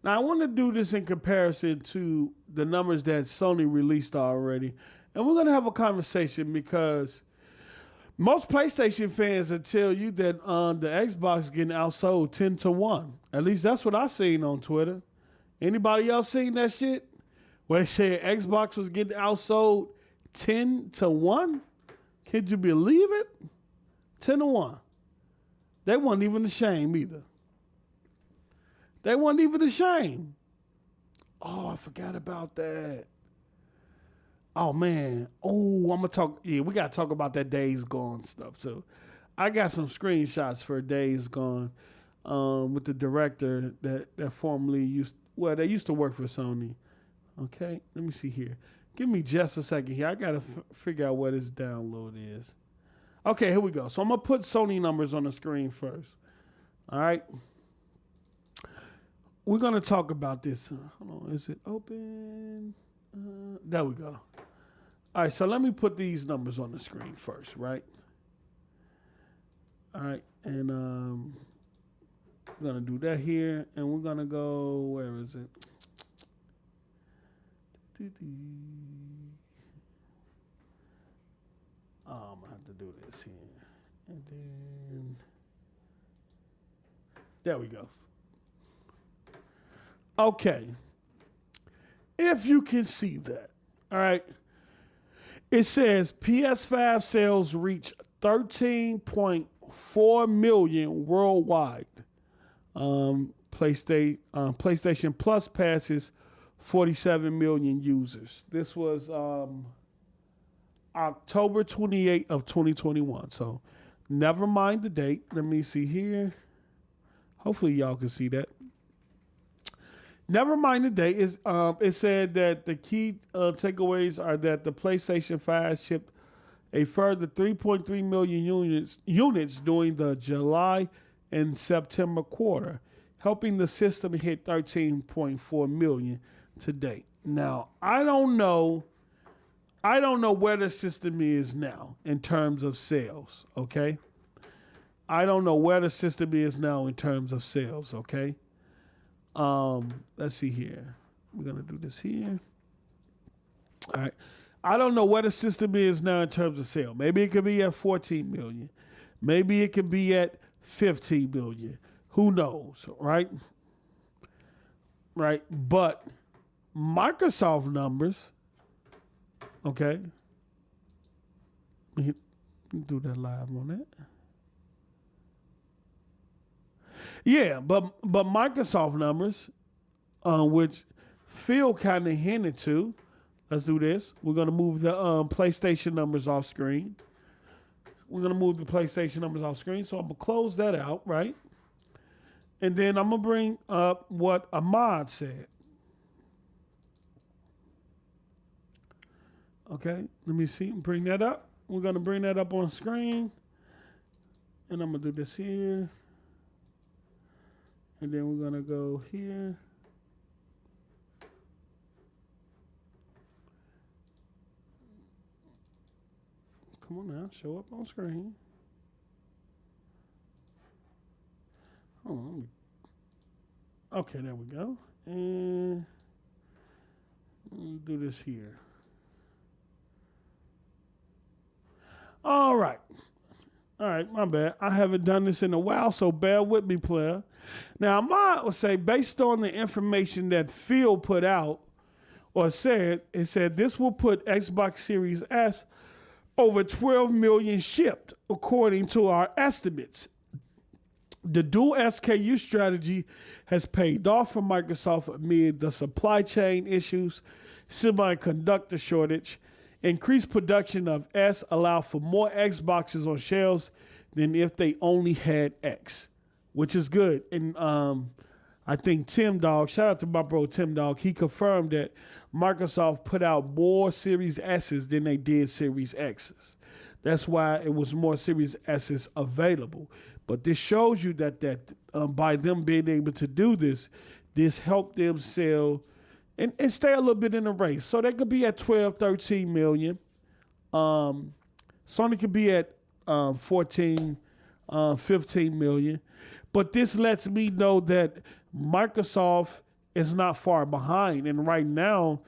Now, I want to do this in comparison to the numbers that Sony released already. And we're going to have a conversation because most PlayStation fans will tell you that the Xbox is getting outsold 10-1. At least that's what I seen on Twitter. Anybody else seen that shit? Where they said Xbox was getting outsold 10-1? Can you believe it? 10-1. They wasn't even ashamed either. They wasn't even ashamed. Oh, I forgot about that. Oh, man. Oh, I'm going to talk. Yeah, we got to talk about that Days Gone stuff, too. I got some screenshots for Days Gone with the director that formerly they used to work for Sony. Okay, let me see here. Give me just a second here. I got to figure out what this download is. Okay, here we go. So I'm going to put Sony numbers on the screen first. All right. We're going to talk about this. Hold on. Is it open? There we go. All right, so let me put these numbers on the screen first, right? All right, and we're going to do that here, and we're going to go, where is it? I'm going to have to do this here. And then, there we go. Okay. If you can see that, all right. It says PS5 sales reach 13.4 million worldwide. PlayStation Plus passes 47 million users. This was October 28th of 2021. So never mind the date. Let me see here. Hopefully y'all can see that. Never mind the date. It said that the key takeaways are that the PlayStation 5 shipped a further 3.3 million units during the July and September quarter, helping the system hit 13.4 million to date. Now, I don't know I don't know where the system is now in terms of sales, okay? I don't know where the system is now in terms of sales, okay? Let's see here. We're going to do this here. All right. I don't know where the system is now in terms of sale. Maybe it could be at 14 million. Maybe it could be at 15 million. Who knows, right? Right. But Microsoft numbers, okay. Let me do that live on that. Yeah, but Microsoft numbers, which Phil kind of hinted to. Let's do this. We're going to move the PlayStation numbers off screen. We're going to move the PlayStation numbers off screen. So I'm going to close that out, right? And then I'm going to bring up what Ahmad said. Okay, let me see. Bring that up. We're going to bring that up on screen. And I'm going to do this here. And then we're going to go here. Come on now, show up on screen. Hold on. Okay, there we go. And do this here. All right. All right, my bad. I haven't done this in a while, so bear with me, player. Now, I might say, based on the information that Phil put out or said, it said this will put Xbox Series S over 12 million shipped, according to our estimates. The dual SKU strategy has paid off for Microsoft amid the supply chain issues, semiconductor shortage. Increased production of S allow for more Xboxes on shelves than if they only had X, which is good. And I think Tim Dog, shout out to my bro Tim Dog, he confirmed that Microsoft put out more Series S's than they did Series X's. That's why it was more Series S's available. But this shows you that by them being able to do this, this helped them sell and stay a little bit in the race. So they could be at 12, 13 million. Sony could be at 14, 15 million. But this lets me know that Microsoft is not far behind. And right now,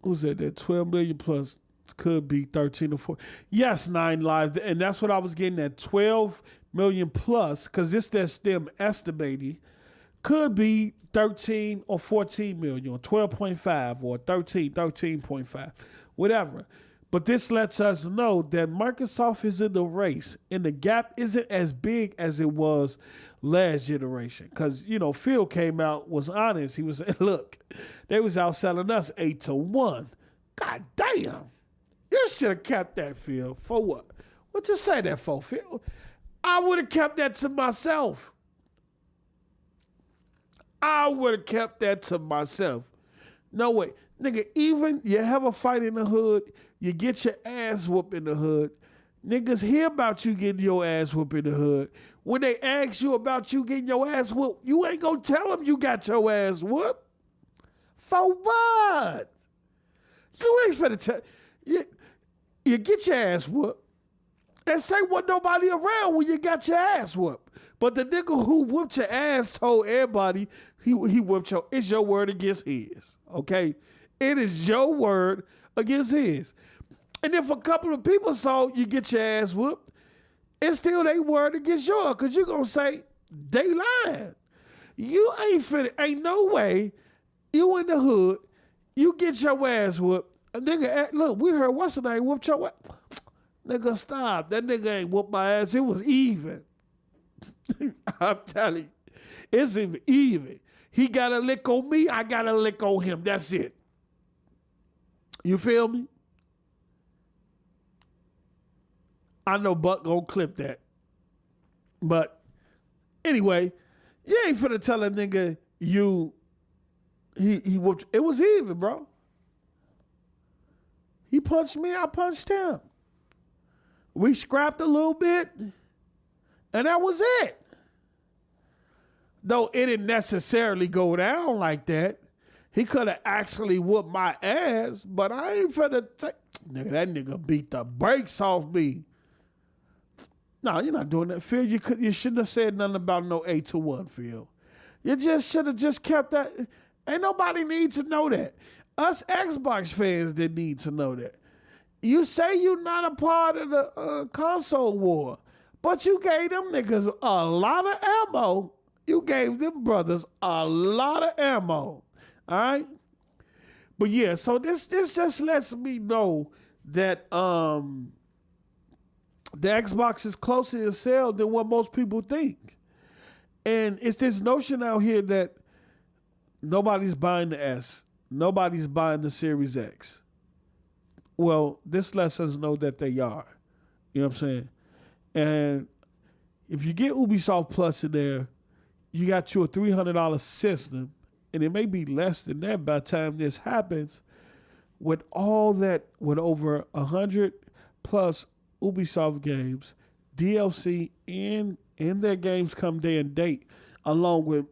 who's that 12 million plus could be 13 or 14. Yes, 9 Live. And that's what I was getting at, 12 million plus, because this that's them estimating. Could be 13 or 14 million, or 12.5 or 13, 13.5, whatever. But this lets us know that Microsoft is in the race, and the gap isn't as big as it was last generation. Because, Phil came out, was honest. He was saying, look, they was outselling us 8-1. God damn. You should have kept that, Phil. For what? What you say that for, Phil? I would have kept that to myself. I would have kept that to myself. No way. Nigga, even you have a fight in the hood, you get your ass whooped in the hood. Niggas hear about you getting your ass whooped in the hood. When they ask you about you getting your ass whooped, you ain't gonna tell them you got your ass whooped. For what? You ain't finna tell. You get your ass whooped and say what nobody around when you got your ass whooped. But the nigga who whooped your ass told everybody he whooped your. It's your word against his. Okay, it is your word against his. And if a couple of people saw you get your ass whooped, it's still their word against yours, because you're gonna say they lying. You ain't finna. Ain't no way. You in the hood, you get your ass whooped. A nigga, look, we heard what's the name whooped your ass. Nigga, stop. That nigga ain't whooped my ass. It was even. I'm telling you, it's even. He got a lick on me, I got a lick on him. That's it. You feel me? I know Buck gonna clip that. But anyway, you ain't finna tell a nigga he whooped. It was even, bro. He punched me, I punched him. We scrapped a little bit, and that was it. Though it didn't necessarily go down like that. He could have actually whooped my ass, but I ain't finna take. Nigga, that nigga beat the brakes off me. No, you're not doing that, Phil. You shouldn't have said nothing about no 8-1, Phil. You just should have just kept that. Ain't nobody need to know that. Us Xbox fans didn't need to know that. You say you're not a part of the console war, but you gave them niggas a lot of ammo. You gave them brothers a lot of ammo. All right? But yeah, so this just lets me know that the Xbox is closer to sale than what most people think. And it's this notion out here that nobody's buying the S. Nobody's buying the Series X. Well, this lets us know that they are. You know what I'm saying? And if you get Ubisoft Plus in there, you got you a $300 system, and it may be less than that by the time this happens. With all that, with over 100 plus Ubisoft games, DLC, and their games come day and date, along with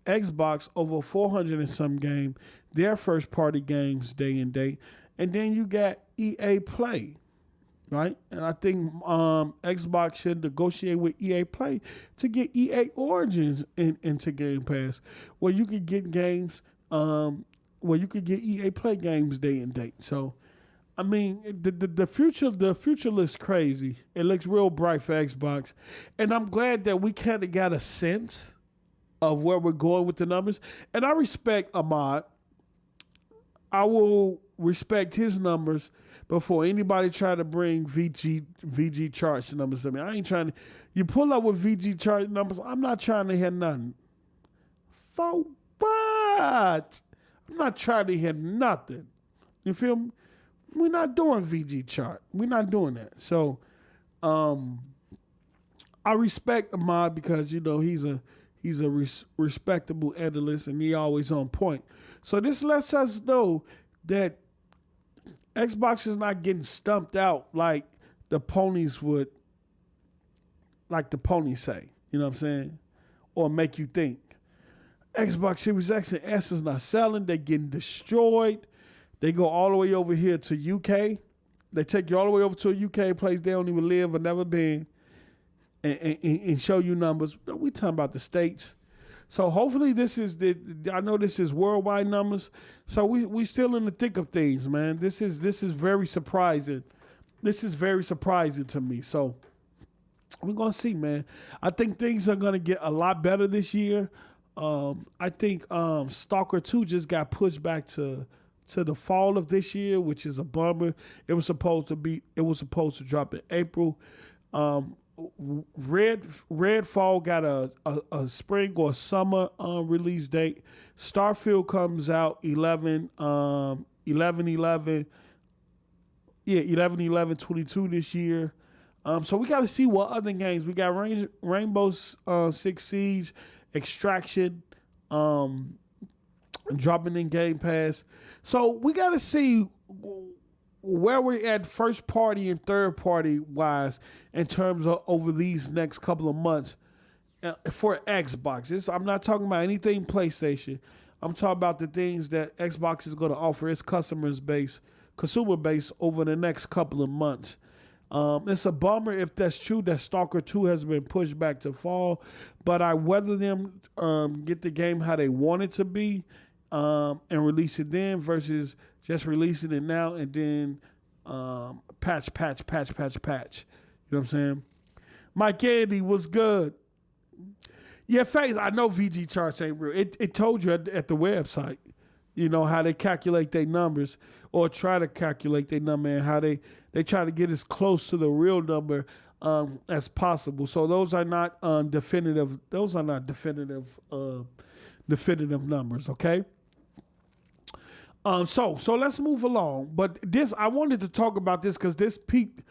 Xbox over 400 and some game, their first party games day and date, and then you got EA Play, right? And I think Xbox should negotiate with EA Play to get EA Origins into Game Pass, where you could get games, where you could get EA Play games day and date. So, I mean, the future looks crazy. It looks real bright for Xbox, and I'm glad that we kind of got a sense of where we're going with the numbers. And I respect Ahmad. I will respect his numbers before anybody try to bring VG charts numbers to me. I ain't trying to. You pull up with VG chart numbers, I'm not trying to hear nothing. For what? I'm not trying to hear nothing. You feel me? We're not doing VG chart. We're not doing that. So, I respect Ahmad because, you know, he's a respectable analyst and he always on point. So this lets us know that Xbox is not getting stumped out like the ponies would, like the ponies say, you know what I'm saying? Or make you think. Xbox Series X and S is not selling. They're getting destroyed. They go all the way over here to UK. They take you all the way over to a UK place they don't even live or never been and show you numbers. We talking about the States. So hopefully this is I know this is worldwide numbers. So we still in the thick of things, man. This is very surprising. This is very surprising to me. So we're gonna see, man. I think things are gonna get a lot better this year. I think Stalker 2 just got pushed back to the fall of this year, which is a bummer. It was supposed to drop in April. Redfall got a spring or summer release date. Starfield comes out 11/11/22 this year. So we got to see what other games we got. Rainbow Six Siege, Extraction, dropping in Game Pass. So we got to see where we're at first party and third party wise in terms of over these next couple of months for Xbox. I'm not talking about anything PlayStation. I'm talking about the things that Xbox is going to offer its consumer base over the next couple of months. It's a bummer if that's true that Stalker 2 has been pushed back to fall, but I whether them get the game how they want it to be and release it then versus just releasing it now and then patch. You know what I'm saying? Mike Andy was good. Yeah, Face, I know VG charts ain't real. It told you at the website, you know, how they calculate their numbers or try to calculate their number and how they try to get as close to the real number as possible. So those are not definitive. Those are not definitive numbers. Okay. So let's move along. But I wanted to talk about this because this piqued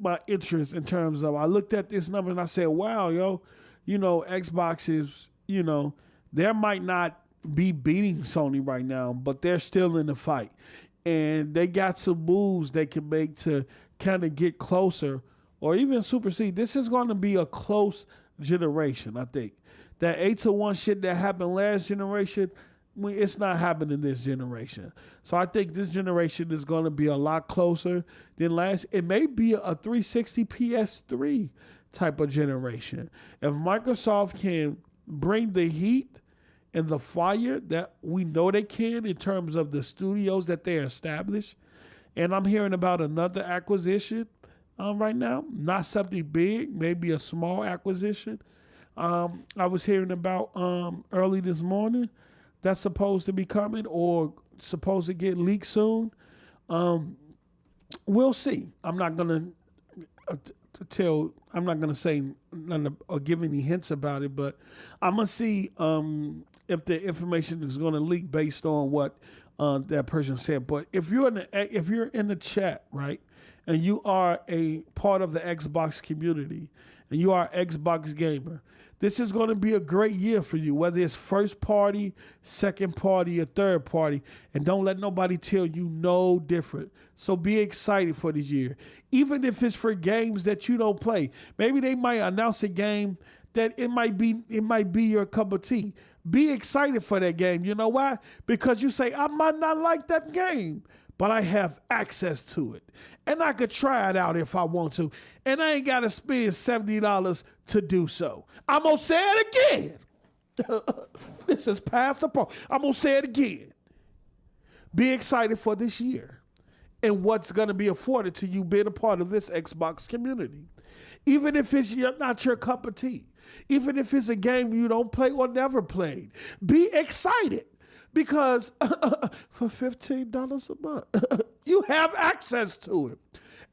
my interest in terms of I looked at this number and I said, wow, yo, you know, Xbox is, you know, there might not be beating Sony right now, but they're still in the fight. And they got some moves they can make to kind of get closer or even supersede. This is going to be a close generation, I think. That 8-1 shit that happened last generation, it's not happening this generation. So I think this generation is going to be a lot closer than last. It may be a 360 PS3 type of generation. If Microsoft can bring the heat and the fire that we know they can in terms of the studios that they established, and I'm hearing about another acquisition right now, not something big, maybe a small acquisition. I was hearing about early this morning that's supposed to be coming or supposed to get leaked soon. We'll see. I'm not gonna I'm not gonna say none or give any hints about it, but I'm gonna see if the information is gonna leak based on what that person said. But if you're in the chat, right, and you are a part of the Xbox community and you are an Xbox gamer, this is going to be a great year for you, whether it's first party, second party, or third party. And don't let nobody tell you no different. So be excited for this year. Even if it's for games that you don't play. Maybe they might announce a game that it might be your cup of tea. Be excited for that game. You know why? Because you say, I might not like that game, but I have access to it. And I could try it out if I want to. And I ain't got to spend $70 to do so. I'm going to say it again. This is past the point. I'm going to say it again. Be excited for this year and what's going to be afforded to you being a part of this Xbox community. Even if it's not your cup of tea. Even if it's a game you don't play or never played. Be excited. Because for $15 a month, you have access to it.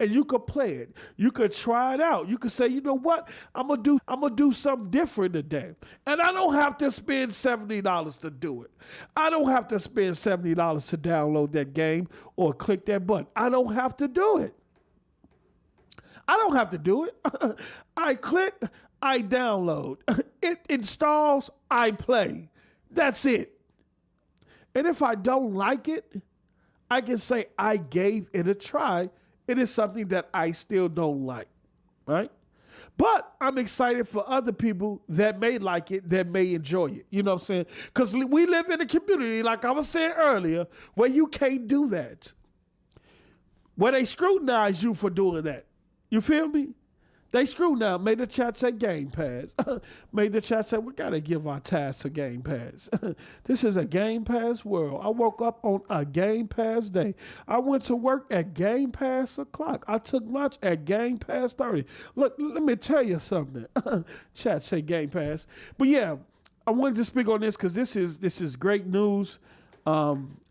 And you could play it. You could try it out. You could say, you know what? I'm gonna do something different today. And I don't have to spend $70 to do it. I don't have to spend $70 to download that game or click that button. I don't have to do it. I don't have to do it. I click, I download. It installs, I play. That's it. And if I don't like it, I can say I gave it a try. It is something that I still don't like, right? But I'm excited for other people that may like it, that may enjoy it. You know what I'm saying? Because we live in a community, like I was saying earlier, where you can't do that. Where they scrutinize you for doing that. You feel me? They scrutinize. Made the chat say Game Pass. Made the chat say we got to give our task to Game Pass. This is a Game Pass world. I woke up on a Game Pass day. I went to work at Game Pass o'clock. I took lunch at Game Pass 30. Look, let me tell you something. Chat say Game Pass. But yeah, I wanted to speak on this because this is great news.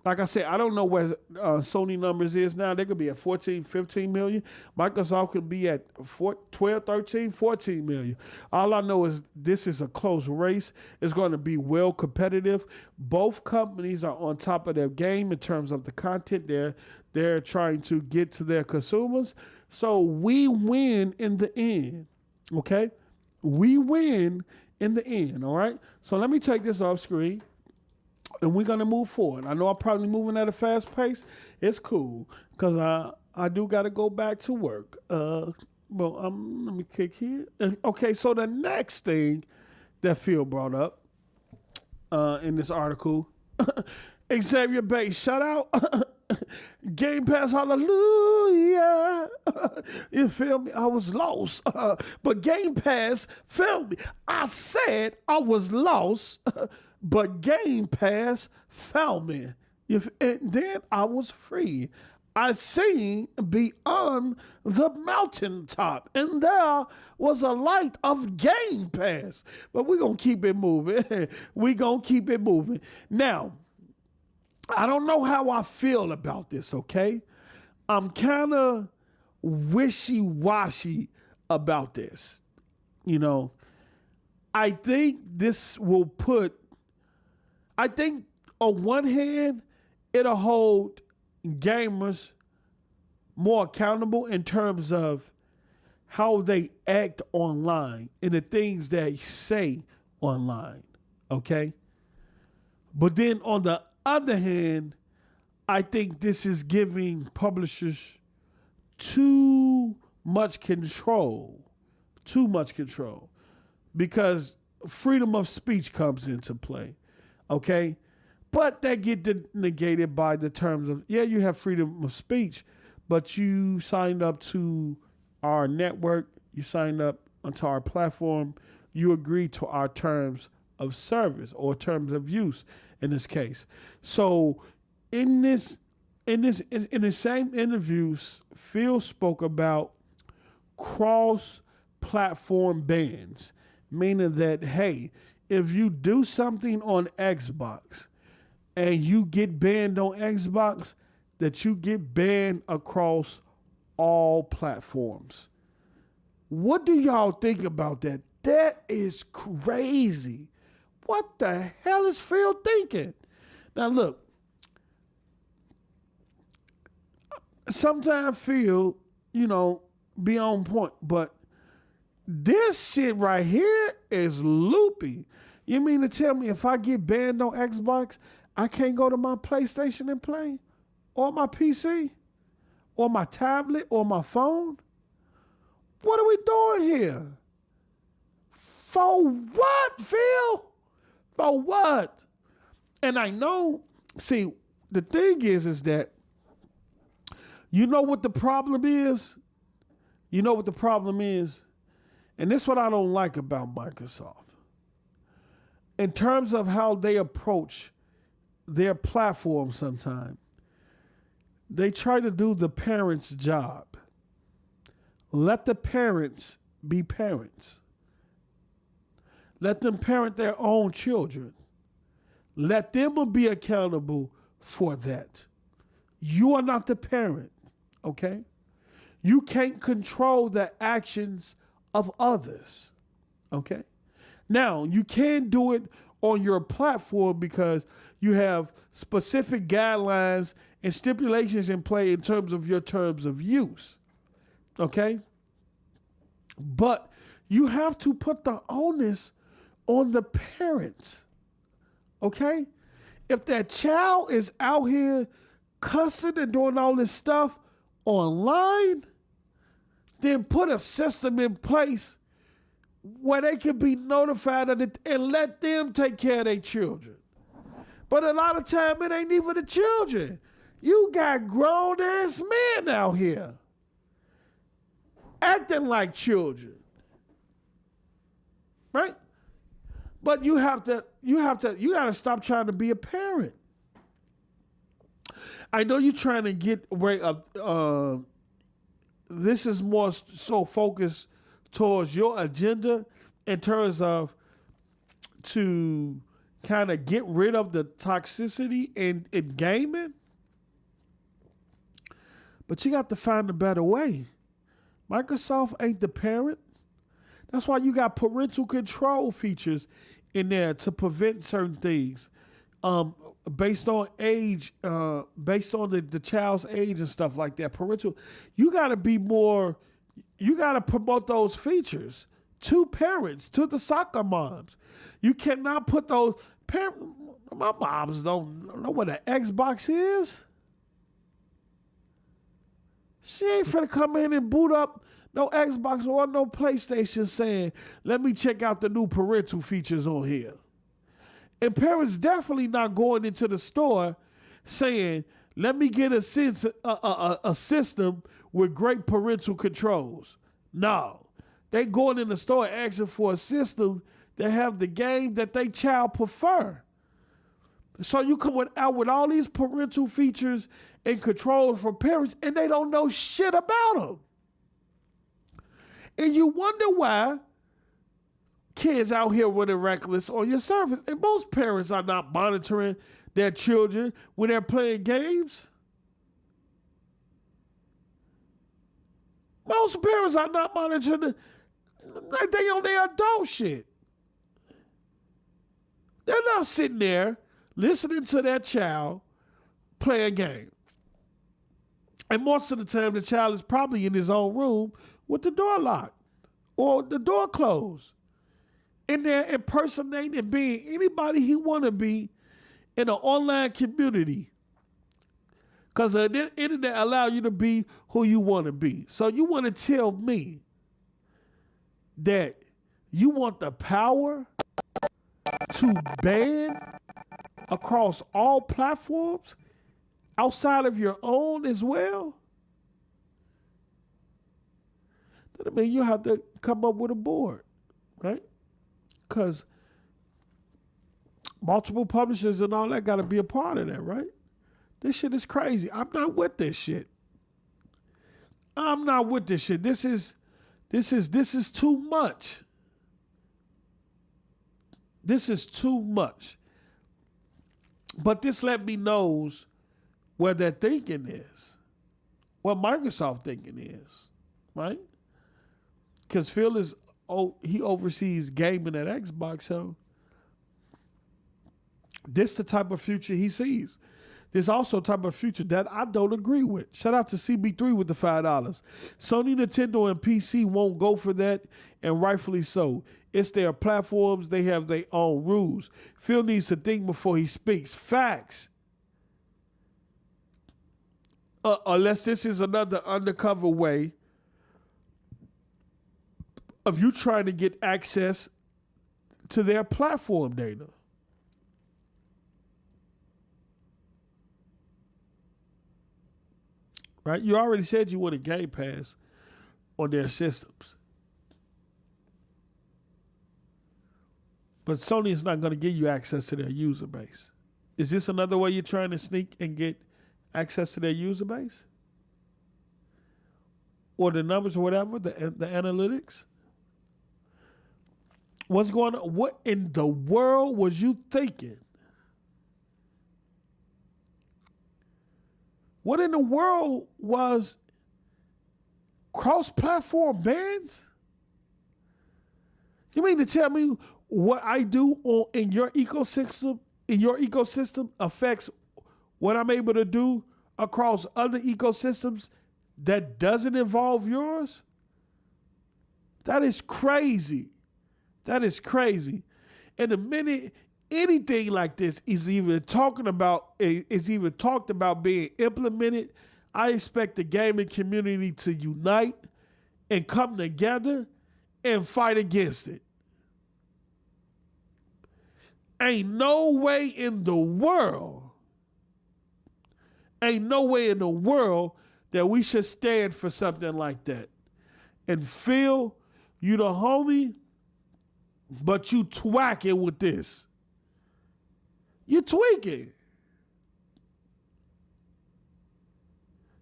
Like I said, I don't know where Sony numbers is now. They could be at 14, 15 million. Microsoft could be at 12, 13, 14 million. All I know is this is a close race. It's going to be well competitive. Both companies are on top of their game in terms of the content they're trying to get to their consumers. So we win in the end, okay? We win in the end, all right? So let me take this off screen. And we're going to move forward. I know I'm probably moving at a fast pace. It's cool because I do got to go back to work. Let me kick here. Okay, so the next thing that Phil brought up in this article, Xavier Bates, shout out. Game Pass, hallelujah. You feel me? I was lost. But Game Pass found me. I said I was lost. But Game Pass found me. And then I was free. I seen beyond the mountaintop, and there was a light of Game Pass. But we're going to keep it moving. We're going to keep it moving. Now, I don't know how I feel about this, okay? I'm kind of wishy-washy about this. You know, I think this will I think on one hand, it'll hold gamers more accountable in terms of how they act online and the things they say online, okay? But then on the other hand, I think this is giving publishers too much control, because freedom of speech comes into play. Okay, But that get negated by the terms of, yeah, you have freedom of speech, but you signed up to our network, you signed up onto our platform, you agree to our terms of service or terms of use in this case. So in the same interviews, Phil spoke about cross-platform bans, meaning that, hey, if you do something on Xbox and you get banned on Xbox, that you get banned across all platforms. What do y'all think about that? That is crazy. What the hell is Phil thinking? Now look, sometimes Phil, be on point, but this shit right here is loopy. You mean to tell me if I get banned on Xbox, I can't go to my PlayStation and play? Or my PC? Or my tablet? Or my phone? What are we doing here? For what, Phil? For what? And I know, see, the thing is that, you know what the problem is? You know what the problem is? And this is what I don't like about Microsoft. In terms of how they approach their platform sometimes, they try to do the parents' job. Let the parents be parents. Let them parent their own children. Let them be accountable for that. You are not the parent, okay? You can't control the actions of others, okay? Now, you can do it on your platform because you have specific guidelines and stipulations in play in terms of your terms of use, okay? But you have to put the onus on the parents, okay? If that child is out here cussing and doing all this stuff online, then put a system in place where they can be notified of it and let them take care of their children. But a lot of time it ain't even the children. You got grown ass men out here acting like children, right? But you gotta stop trying to be a parent. I know you're trying to get where this is more so focused towards your agenda in terms of to kind of get rid of the toxicity in gaming. But you got to find a better way. Microsoft ain't the parent. That's why you got parental control features in there to prevent certain things. Based on age, based on the child's age and stuff like that. Parental, you got to be more, you got to promote those features to parents, to the soccer moms. You cannot put those, my moms don't know what an Xbox is. She ain't finna come in and boot up no Xbox or no PlayStation saying, let me check out the new parental features on here. And parents definitely not going into the store saying, let me get a system with great parental controls. No. They going in the store asking for a system that have the game that they child prefer. So you come out with all these parental features and controls for parents and they don't know shit about them. And you wonder why kids out here running reckless on your service. And most parents are not monitoring their children when they're playing games. Most parents are not monitoring they on their adult shit. They're not sitting there listening to their child play a game. And most of the time, the child is probably in his own room with the door locked or the door closed. In there impersonating and being anybody he want to be in an online community. Because the internet allow you to be who you want to be. So you want to tell me that you want the power to ban across all platforms outside of your own as well, then I mean you have to come up with a board, right? Because multiple publishers and all that got to be a part of that, right? This shit is crazy. I'm not with this shit. I'm not with this shit. This is too much. This is too much. But this let me knows where their thinking is, what Microsoft thinking is, right? Because Phil he oversees gaming at Xbox, so this the type of future he sees. There's also a type of future that I don't agree with. Shout out to CB3 with the $5. Sony, Nintendo, and PC won't go for that, and rightfully so. It's their platforms. They have their own rules. Phil needs to think before he speaks. Facts. Unless this is another undercover way of you trying to get access to their platform data. Right? You already said you wanted Game Pass on their systems. But Sony is not going to give you access to their user base. Is this another way you're trying to sneak and get access to their user base? Or the numbers or whatever, the analytics? What's going on? What in the world was you thinking? What in the world was cross-platform bans? You mean to tell me what I do in your ecosystem affects what I'm able to do across other ecosystems that doesn't involve yours? That is crazy. That is crazy. And the minute anything like this is even talked about being implemented, I expect the gaming community to unite and come together and fight against it. Ain't no way in the world that we should stand for something like that. And Phil, you the homie, but you twacking with this. You're tweaking.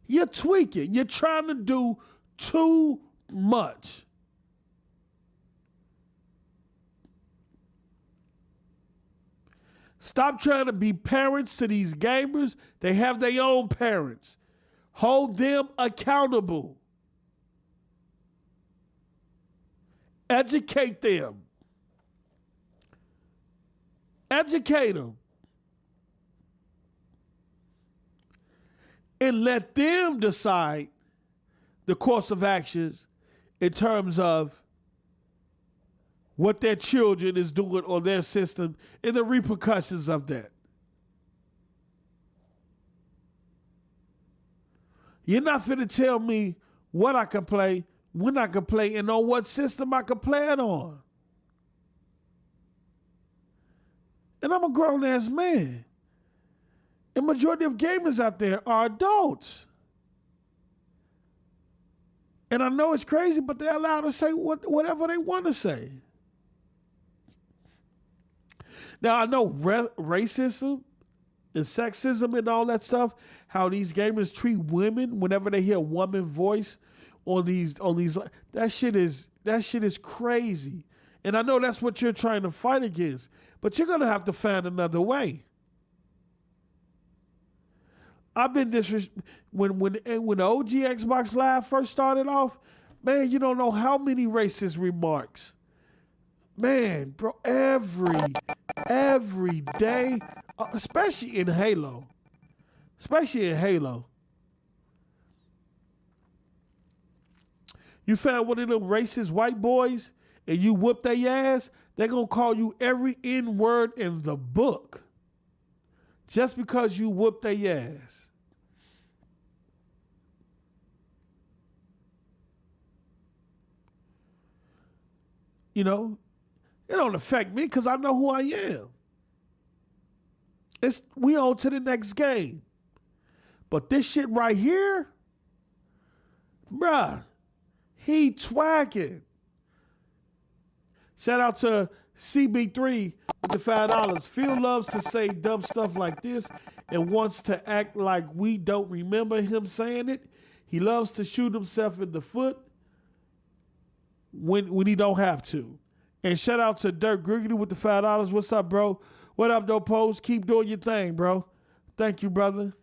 You're tweaking. You're trying to do too much. Stop trying to be parents to these gamers. They have their own parents. Hold them accountable. Educate them. Educate them. And let them decide the course of actions in terms of what their children is doing on their system and the repercussions of that. You're not finna tell me what I can play, when I can play, and on what system I can play it on. And I'm a grown-ass man. The majority of gamers out there are adults. And I know it's crazy, but they're allowed to say whatever they want to say. Now, I know racism and sexism and all that stuff, how these gamers treat women whenever they hear a woman voice on these that shit is crazy. And I know that's what you're trying to fight against, but you're gonna have to find another way. I've been when the OG Xbox Live first started off, man, you don't know how many racist remarks. Man, bro, every day, especially in Halo. You found one of them racist white boys and you whoop their ass, they're going to call you every N-word in the book just because you whooped their ass. You know, it don't affect me because I know who I am. We on to the next game. But this shit right here, bruh, he twagging. Shout out to CB3 with the $5. Phil loves to say dumb stuff like this and wants to act like we don't remember him saying it. He loves to shoot himself in the foot when he don't have to. And shout out to Dirk Griggity with the $5. What's up, bro? What up, Dope Pose? Keep doing your thing, bro. Thank you, brother.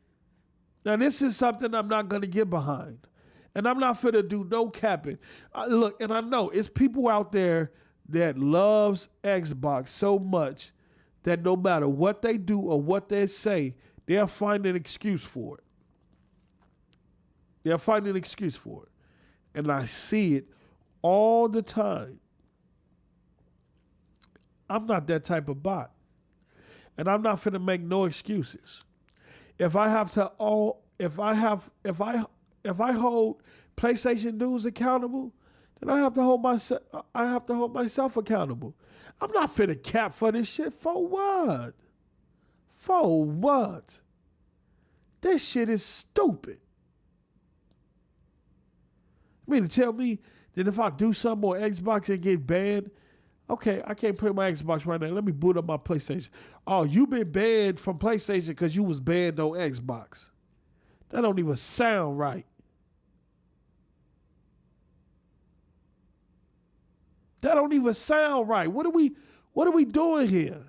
Now, this is something I'm not going to get behind. And I'm not finna do no capping. Look, and I know it's people out there that loves Xbox so much that no matter what they do or what they say, they'll find an excuse for it. They'll find an excuse for it. And I see it all the time. I'm not that type of bot. And I'm not finna make no excuses. If I hold PlayStation dudes accountable, then I have to hold myself accountable. I'm not finna cap for this shit. For what? For what? This shit is stupid. I mean, to tell me that if I do something on Xbox and get banned, okay, I can't play my Xbox right now. Let me boot up my PlayStation. Oh, you been banned from PlayStation because you was banned on Xbox. That don't even sound right. That don't even sound right. What are we doing here?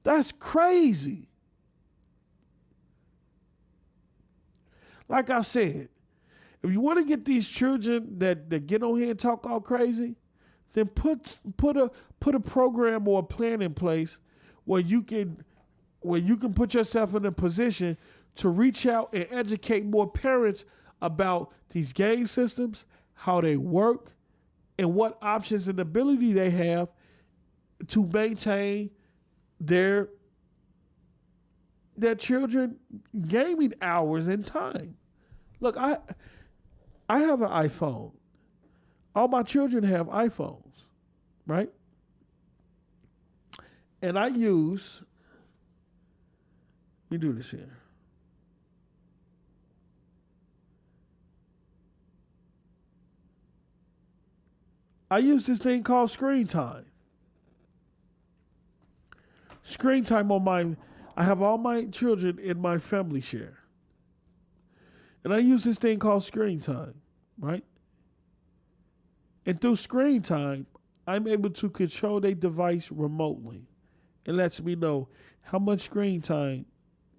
That's crazy. Like I said, if you want to get these children that get on here and talk all crazy, then put a program or a plan in place where you can put yourself in a position to reach out and educate more parents about these game systems, how they work, and what options and ability they have to maintain their children gaming hours and time. Look, I have an iPhone. All my children have iPhones, right? And I use, let me do this here. I use this thing called Screen Time. Screen Time I have all my children in my family share. And I use this thing called Screen Time, right? And through Screen Time, I'm able to control their device remotely. It lets me know how much screen time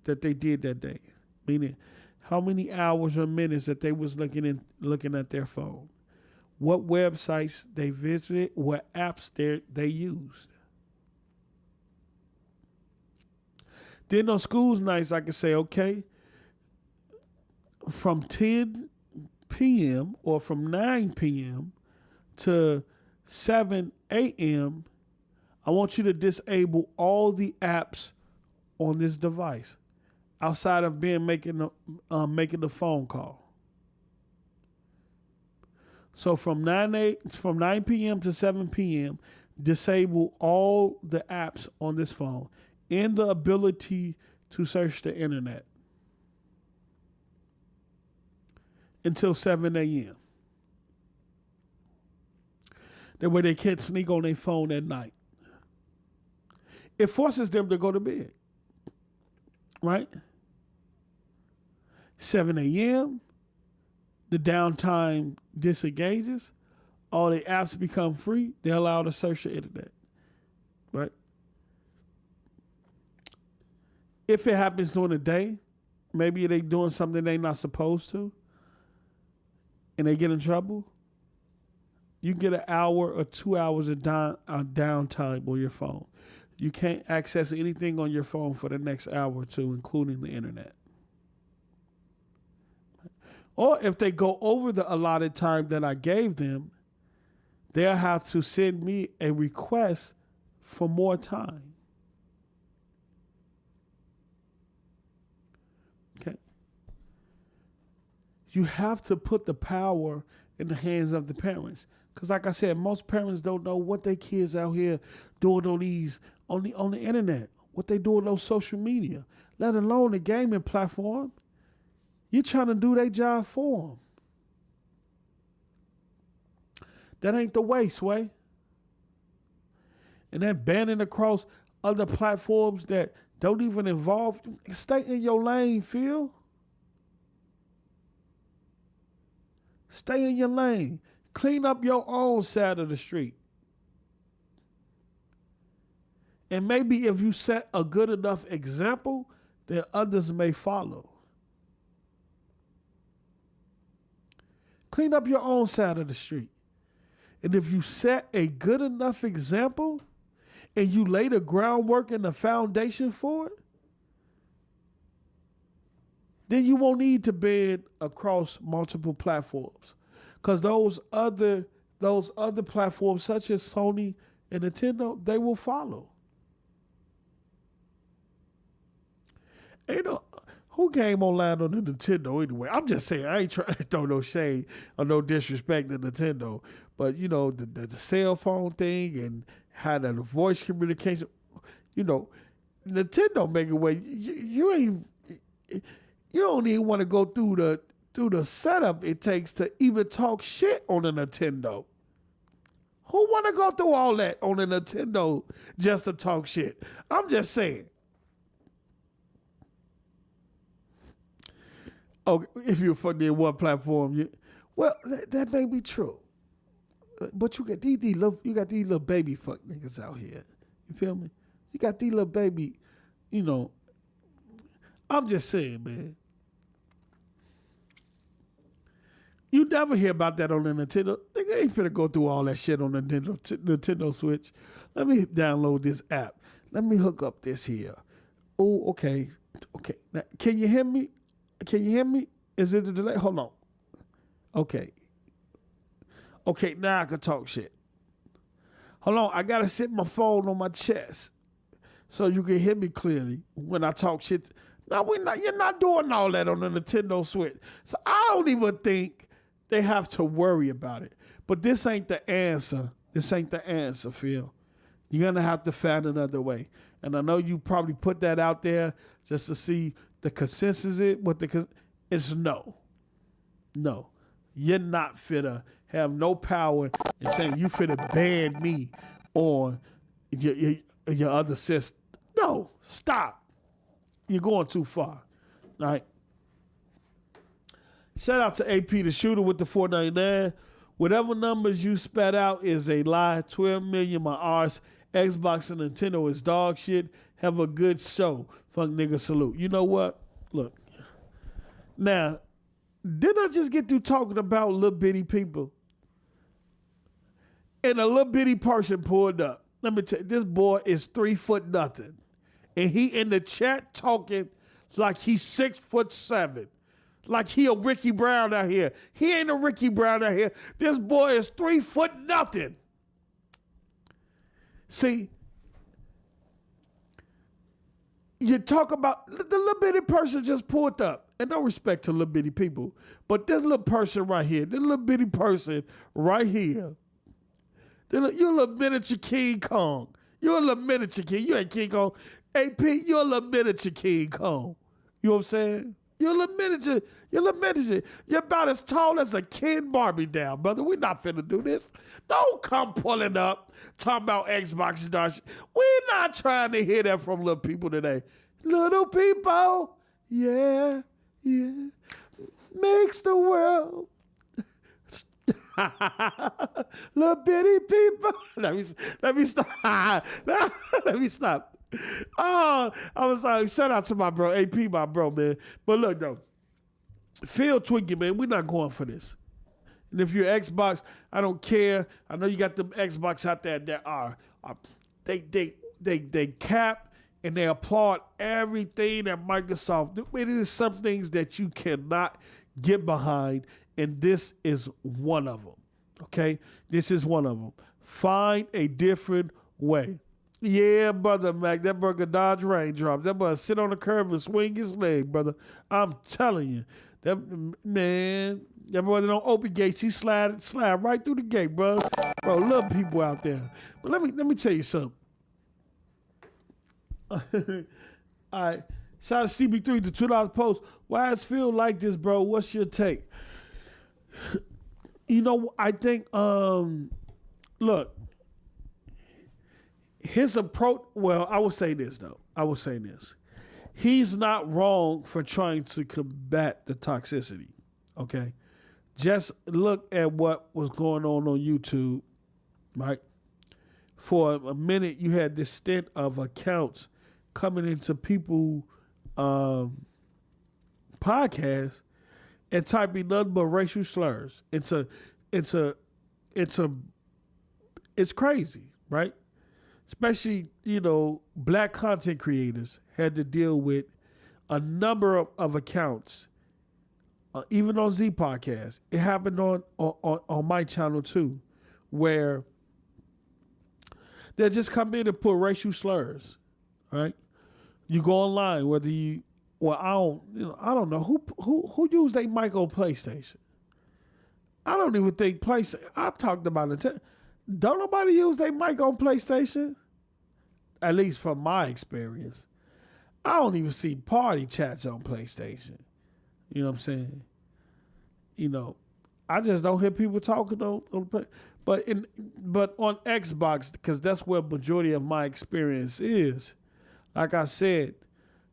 that they did that day, meaning how many hours or minutes that they was looking at their phone, what websites they visited, what apps they used. Then on school's nights, I can say, okay, from 10 p.m. or from 9 p.m. to 7 a.m., I want you to disable all the apps on this device outside of making the phone call. So from 9 p.m. to 7 p.m., disable all the apps on this phone and the ability to search the internet until 7 a.m. That way they can't sneak on their phone at night. It forces them to go to bed, right? 7 a.m., the downtime disengages, all the apps become free, they're allowed to search the internet, right? If it happens during the day, maybe they doing something they're not supposed to, and they get in trouble, you get an hour or 2 hours of downtime on your phone. You can't access anything on your phone for the next hour or two, including the internet. Or if they go over the allotted time that I gave them, they'll have to send me a request for more time. Okay? You have to put the power in the hands of the parents. Because like I said, most parents don't know what their kids out here doing on the internet, what they doing on social media, let alone the gaming platform. You're trying to do their job for them. That ain't the way, Sway. And then banning across other platforms that don't even involve, stay in your lane, Phil. Stay in your lane. Clean up your own side of the street. And maybe if you set a good enough example, then others may follow. Clean up your own side of the street. And if you set a good enough example and you lay the groundwork and the foundation for it, then you won't need to ban across multiple platforms. Because those other platforms such as Sony and Nintendo, they will follow. Ain't no who game online on the Nintendo anyway? I'm just saying, I ain't trying to throw no shade or no disrespect to Nintendo. But you know, the cell phone thing and how the voice communication, you know, Nintendo make a way. You don't even want to go through the setup it takes to even talk shit on a Nintendo. Who want to go through all that on a Nintendo just to talk shit? I'm just saying. Oh, if you're fucking in one platform, that may be true. But you got these little baby fuck niggas out here. You feel me? You got these little baby, you know. I'm just saying, man. You never hear about that on the Nintendo. Nigga ain't finna go through all that shit on the Nintendo Switch. Let me download this app. Let me hook up this here. Oh, okay. Okay. Now, can you hear me? Can you hear me? Is it a delay? Hold on. Okay. Okay, now I can talk shit. Hold on, I gotta sit my phone on my chest so you can hear me clearly when I talk shit. No, you're not doing all that on the Nintendo Switch. So I don't even think they have to worry about it. But this ain't the answer. This ain't the answer, Phil. You're gonna have to find another way. And I know you probably put that out there just to see the consensus it's no. No. You're not finna have no power in saying you finna ban me or your other sister. No, stop. You're going too far. All right. Shout out to AP the shooter with the $4.99. Whatever numbers you spat out is a lie. 12 million my arse. Xbox and Nintendo is dog shit. Have a good show. Fuck nigga salute. You know what? Look. Now, didn't I just get through talking about little bitty people? And a little bitty person pulled up. Let me tell you, this boy is 3 foot nothing. And he in the chat talking like he's 6'7". Like he a Ricky Brown out here. He ain't a Ricky Brown out here. This boy is 3 foot nothing. See, you talk about the little bitty person just pulled up. And no respect to little bitty people, but this little person right here, this little bitty person right here, you're a little miniature King Kong. You're a little miniature King. You ain't King Kong. AP, you're a little miniature King Kong. You know what I'm saying? You're a little miniature. You're a little miniature. You're about as tall as a Ken Barbie down, brother. We're not finna do this. Don't come pulling up talking about Xbox and that shit. We're not trying to hear that from little people today. Little people, yeah. Yeah, makes the world. Little bitty people. Let me stop. Let me stop. Oh, I was like, shout out to my bro, AP, my bro, man. But look though, Phil Twiggy, man, we're not going for this. And if you're Xbox, I don't care. I know you got them Xbox out there that are they cap. And they applaud everything that Microsoft do. It is some things that you cannot get behind, and this is one of them. Okay? This is one of them. Find a different way. Yeah, brother Mac, that brother dodge raindrops. That brother sit on the curb and swing his leg, brother. I'm telling you. That man, that brother don't open gates. He slide right through the gate, bro. Bro, love people out there. But let me tell you something. All right. Shout out to CB3, the $2 post. Why does it feel like this, bro? What's your take? You know, I think, look, his approach, well, I will say this, though. I will say this. He's not wrong for trying to combat the toxicity, okay? Just look at what was going on YouTube, right? For a minute, you had this stint of accounts coming into people podcasts and typing nothing but racial slurs. It's crazy, right? Especially, you know, black content creators had to deal with a number of accounts, even on Z Podcast. It happened on my channel too, where they just come in and put racial slurs, right? You go online, whether you, well, I don't know who used their mic on PlayStation. I don't even think PlayStation. I've talked about it. Don't nobody use their mic on PlayStation? At least from my experience. I don't even see party chats on PlayStation. You know what I'm saying? You know, I just don't hear people talking on but on Xbox, because that's where majority of my experience is. Like I said,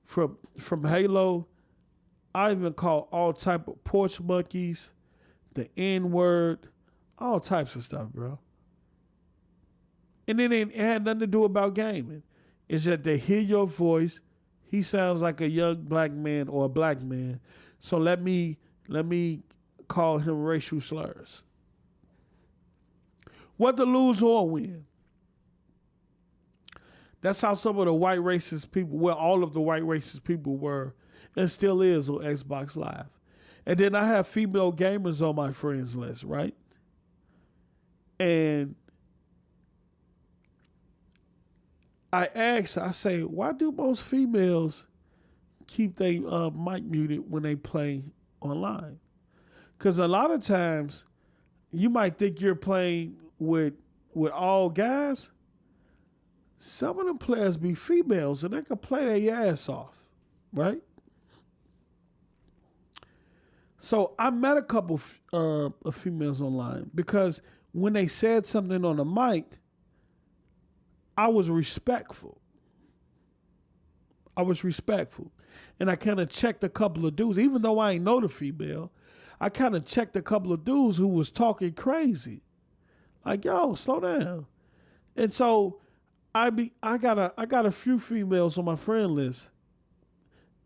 from Halo, I've been called all type of porch monkeys, the N-word, all types of stuff, bro. And it had nothing to do about gaming. It's that they hear your voice. He sounds like a young black man or a black man. So let me call him racial slurs. Whether lose or win. That's how some of the white racist people, well, all of the white racist people were, and still is on Xbox Live. And then I have female gamers on my friends list, right? And I say, why do most females keep their mic muted when they play online? Because a lot of times, you might think you're playing with all guys. Some of them players be females, and they can play their ass off, right? So I met a couple of females online because when they said something on the mic, I was respectful. And I kind of checked a couple of dudes, even though I ain't know the female, I kind of checked a couple of dudes who was talking crazy. Like, yo, slow down. And so I got a few females on my friend list,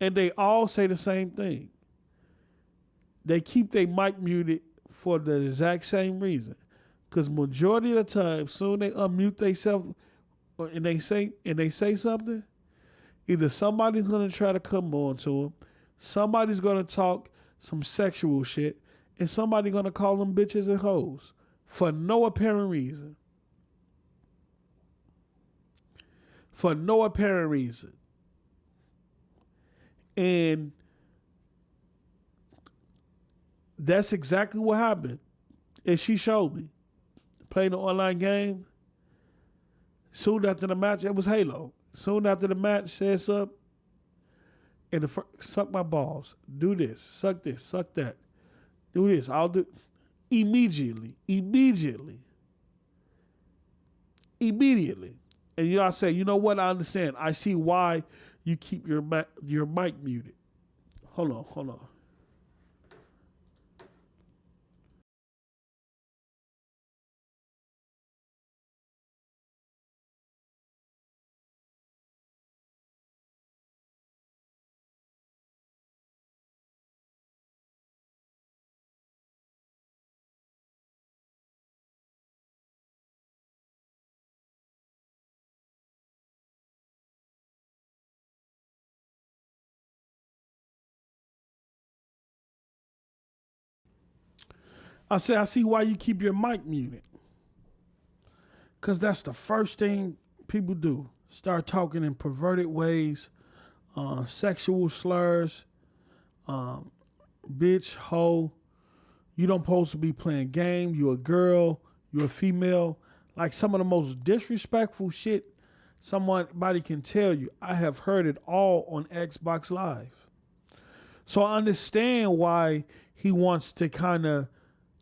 and they all say the same thing. They keep their mic muted for the exact same reason. Because majority of the time, soon they unmute themselves and they say something, either somebody's gonna try to come on to them, somebody's gonna talk some sexual shit, and somebody's gonna call them bitches and hoes for no apparent reason. For no apparent reason. And that's exactly what happened. And she showed me. Playing the online game. Soon after the match, it was Halo. Soon after the match, says up. And suck my balls. Do this. Suck this. Suck that. Do this. I'll do. Immediately. And y'all say, you know what? I understand. I see why you keep your mic muted. Hold on. I say, I see why you keep your mic muted. Because that's the first thing people do. Start talking in perverted ways, sexual slurs, bitch, hoe. You don't supposed to be playing game. You a girl. You a female. Like some of the most disrespectful shit somebody can tell you. I have heard it all on Xbox Live. So I understand why he wants to kind of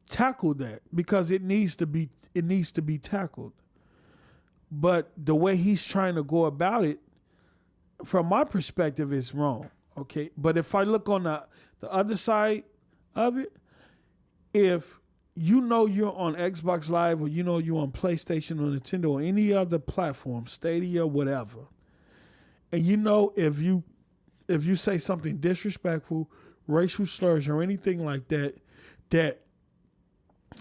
tackle that, because it needs to be tackled. But the way he's trying to go about it, from my perspective, is wrong. Okay. But if I look on the other side of it, if you know you're on Xbox Live, or you know you're on PlayStation or Nintendo or any other platform, Stadia, whatever, and you know if you say something disrespectful, racial slurs, or anything like that, that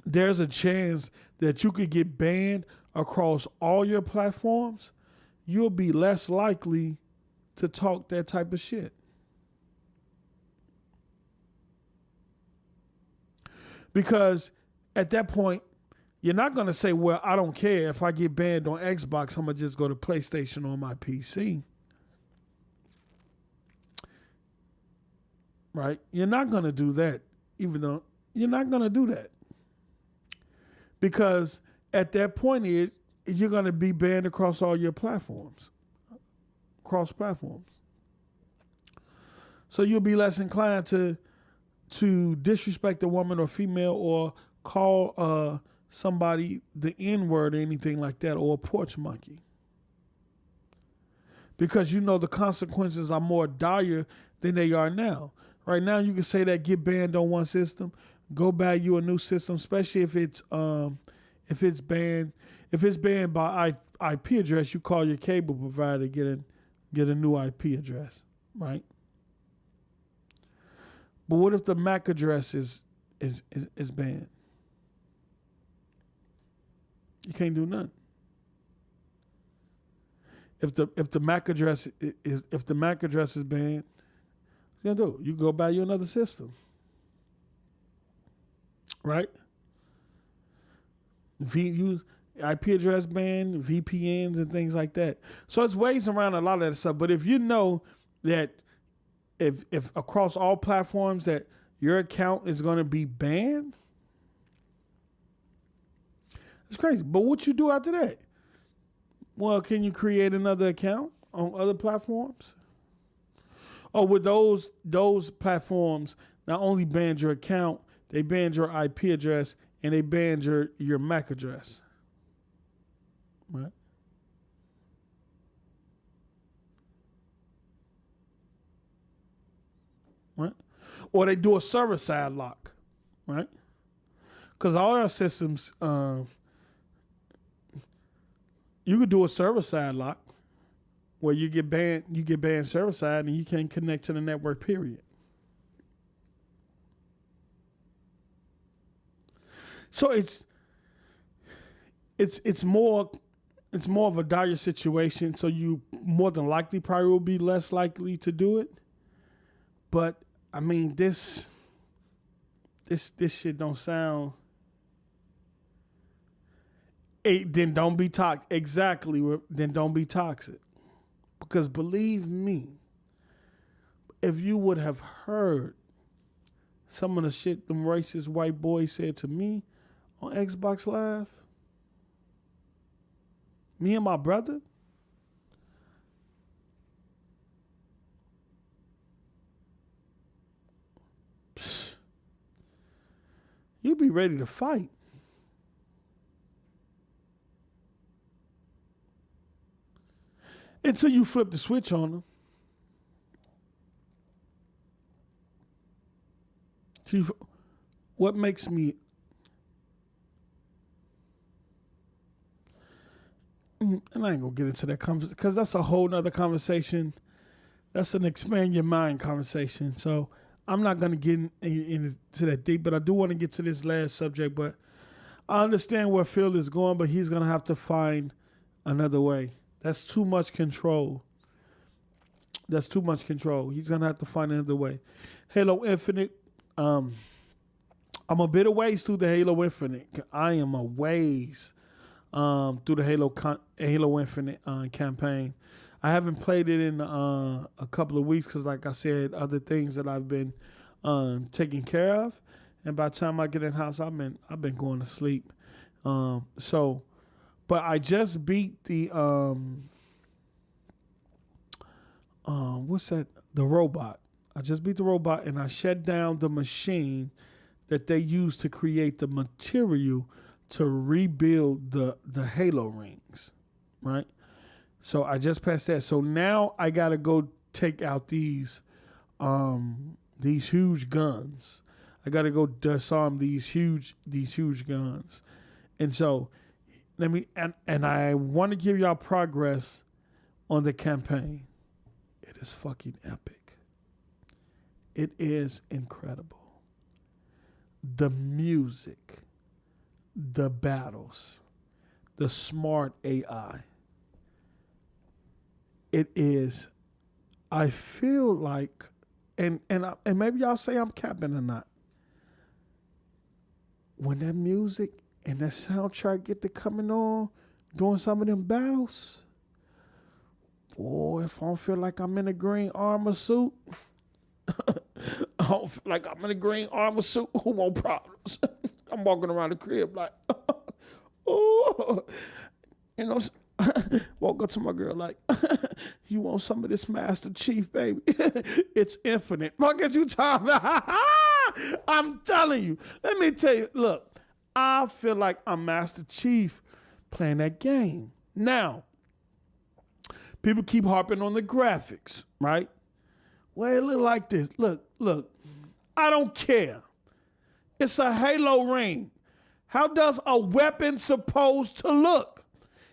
there's a chance that you could get banned across all your platforms, you'll be less likely to talk that type of shit. Because at that point, you're not going to say, well, I don't care. If I get banned on Xbox, I'm going to just go to PlayStation on my PC. Right? You're not going to do that, even though you're not going to do that. Because at that point, you're going to be banned across all your platforms. Cross platforms. So you'll be less inclined to disrespect a woman or female, or call somebody the N-word or anything like that, or a porch monkey. Because you know the consequences are more dire than they are now. Right now you can say that, get banned on one system, go buy you a new system, especially if it's banned by IP address, you call your cable provider, get a new IP address, right? But what if the MAC address is banned? You can't do nothing. If the MAC address is banned, what you gonna do? You go buy you another system, right? IP address ban, VPNs and things like that. So it's ways around a lot of that stuff. But if you know that if across all platforms that your account is going to be banned, it's crazy. But what you do after that? Well, can you create another account on other platforms? Or would those platforms not only ban your account, they banned your IP address and they banned your MAC address? Right? Right? Or they do a server-side lock, right? Because all our systems, you could do a server-side lock where you get banned server-side and you can't connect to the network, period. So it's more of a dire situation. So you more than likely probably will be less likely to do it. But I mean, this shit don't sound. Then don't be toxic. Exactly. Then don't be toxic. Because believe me, if you would have heard some of the shit them racist white boys said to me on Xbox Live, me and my brother, you'd be ready to fight. Until you flip the switch on them. What makes me... And I ain't going to get into that conversation because that's a whole nother conversation. That's an expand your mind conversation. So I'm not going to get into that deep, but I do want to get to this last subject. But I understand where Phil is going, but he's going to have to find another way. That's too much control. He's going to have to find another way. Halo Infinite. I'm a bit of ways through the Halo Infinite. I am a ways through the Halo Infinite campaign. I haven't played it in a couple of weeks because, like I said, other things that I've been taken care of. And by the time I get in the house, I've been going to sleep. But I just beat the what's that? The robot. I just beat the robot, and I shut down the machine that they use to create the material to rebuild the Halo rings, right? So I just passed that. So now I gotta go take out these huge guns. I gotta go disarm these huge guns. And so and I want to give y'all progress on the campaign. It is fucking epic. It is incredible. The music, the battles, the smart AI. It is, I feel like, and maybe y'all say I'm capping or not. When that music and that soundtrack get to coming on, doing some of them battles, boy, if I don't feel like I'm in a green armor suit, I don't feel like I'm in a green armor suit, who want problems? I'm walking around the crib like, oh, you know, walk up to my girl like, you want some of this Master Chief, baby? It's infinite. What get you talking about? I'm telling you. Let me tell you, look, I feel like I'm Master Chief playing that game. Now, people keep harping on the graphics, right? Well, it look like this. Look. I don't care. It's a Halo ring. How does a weapon supposed to look?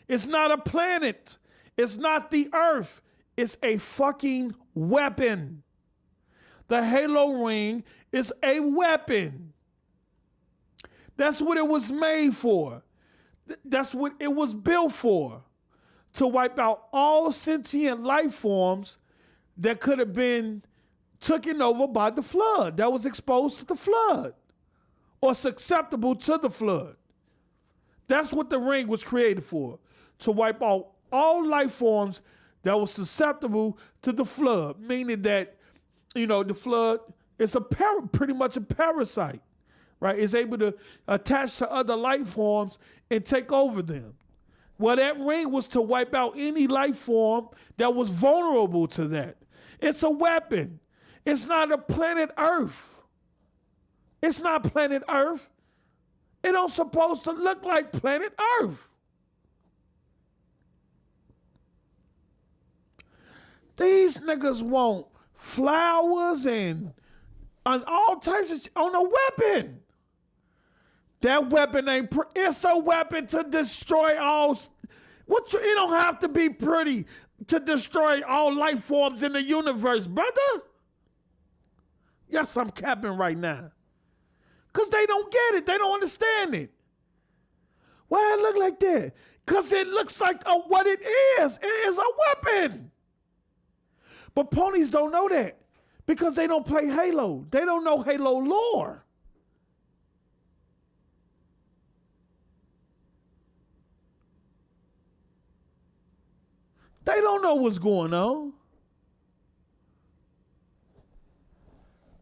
It's not a planet. It's not the Earth. It's a fucking weapon. The Halo ring is a weapon. That's what it was made for. That's what it was built for. To wipe out all sentient life forms that could have been taken over by the flood, that was exposed to the flood or susceptible to the flood. That's what the ring was created for, to wipe out all life forms that was susceptible to the flood, meaning that, the flood is pretty much a parasite, right? It's able to attach to other life forms and take over them. Well, that ring was to wipe out any life form that was vulnerable to that. It's a weapon. It's not a planet Earth. It's not planet Earth. It don't supposed to look like planet Earth. These niggas want flowers and all types of shit on a weapon. That weapon ain't it's a weapon to destroy all. It don't have to be pretty to destroy all life forms in the universe, brother. Yes, I'm capping right now. Because they don't get it. They don't understand it. Why it look like that? Because it looks like what it is. It is a weapon. But ponies don't know that because they don't play Halo. They don't know Halo lore. They don't know what's going on.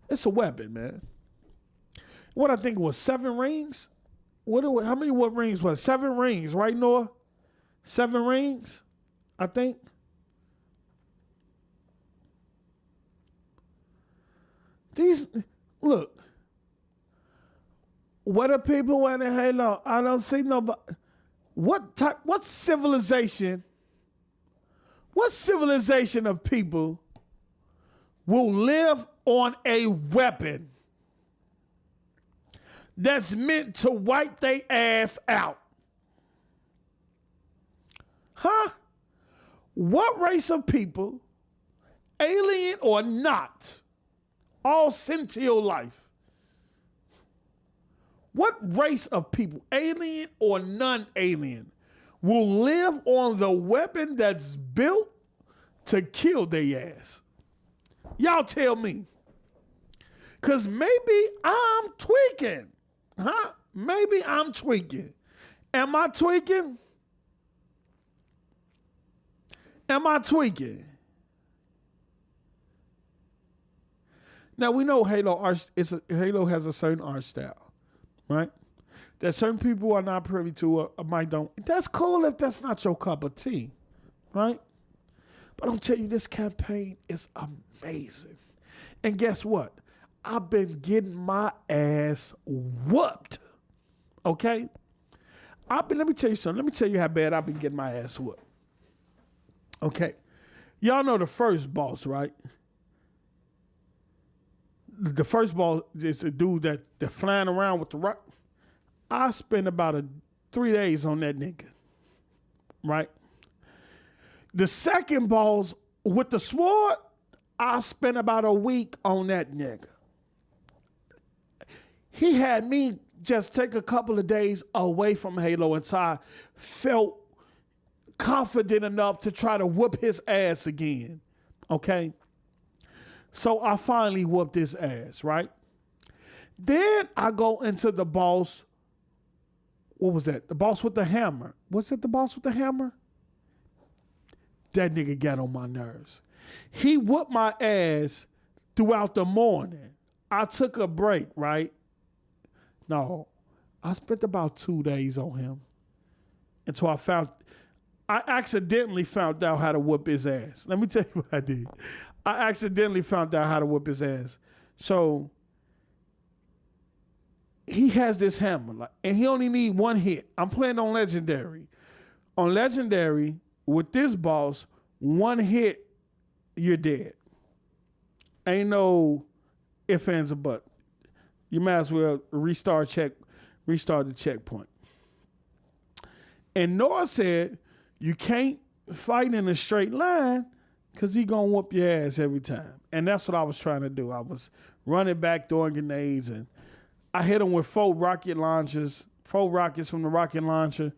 It's a weapon, man. What I think was 7 rings? What rings was 7 rings, right, Noah? 7 rings, I think. Look. What are people wearing Halo? I don't see nobody. What civilization of people will live on a weapon that's meant to wipe their ass out? Huh? What race of people, alien or not, all sentient life, what race of people, alien or non-alien, will live on the weapon that's built to kill their ass? Y'all tell me. Because maybe I'm tweaking. Huh? Maybe I'm tweaking. Am I tweaking? Now we know Halo Halo has a certain art style, right? That certain people are not privy to or might don't. That's cool if that's not your cup of tea, right? But I'll tell you, this campaign is amazing. And guess what? I've been getting my ass whooped. Okay? Let me tell you something. Let me tell you how bad I've been getting my ass whooped. Okay. Y'all know the first boss, right? The first boss is a dude that flying around with the rock. I spent about 3 days on that nigga. Right? The second boss with the sword, I spent about a week on that nigga. He had me just take a couple of days away from Halo until I felt confident enough to try to whoop his ass again. Okay? So I finally whooped his ass, right? Then I go into the boss. What was that? The boss with the hammer. Was it the boss with the hammer? That nigga got on my nerves. He whooped my ass throughout the morning. I took a break, right? No, I spent about 2 days on him until I accidentally found out how to whoop his ass. Let me tell you what I did. I accidentally found out how to whoop his ass. So he has this hammer, and he only need one hit. I'm playing on Legendary. On Legendary, with this boss, one hit, you're dead. Ain't no ifs, ands, or buts. You might as well restart the checkpoint. And Noah said, you can't fight in a straight line because he going to whoop your ass every time. And that's what I was trying to do. I was running back, throwing grenades, and I hit him with 4 rocket launchers, 4 rockets from the rocket launcher.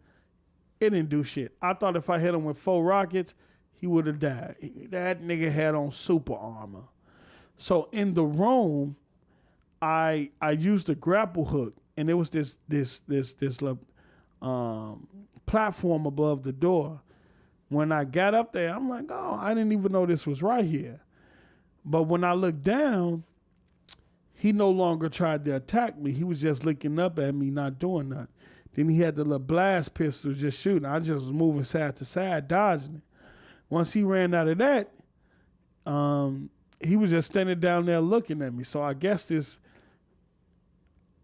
It didn't do shit. I thought if I hit him with 4 rockets, he would have died. That nigga had on super armor. So in the room, I used a grapple hook, and there was this platform above the door. When I got up there, I'm like, oh, I didn't even know this was right here. But when I looked down, he no longer tried to attack me. He was just looking up at me, not doing nothing. Then he had the little blast pistol just shooting. I just was moving side to side, dodging it. Once he ran out of that, he was just standing down there looking at me. So I guess this,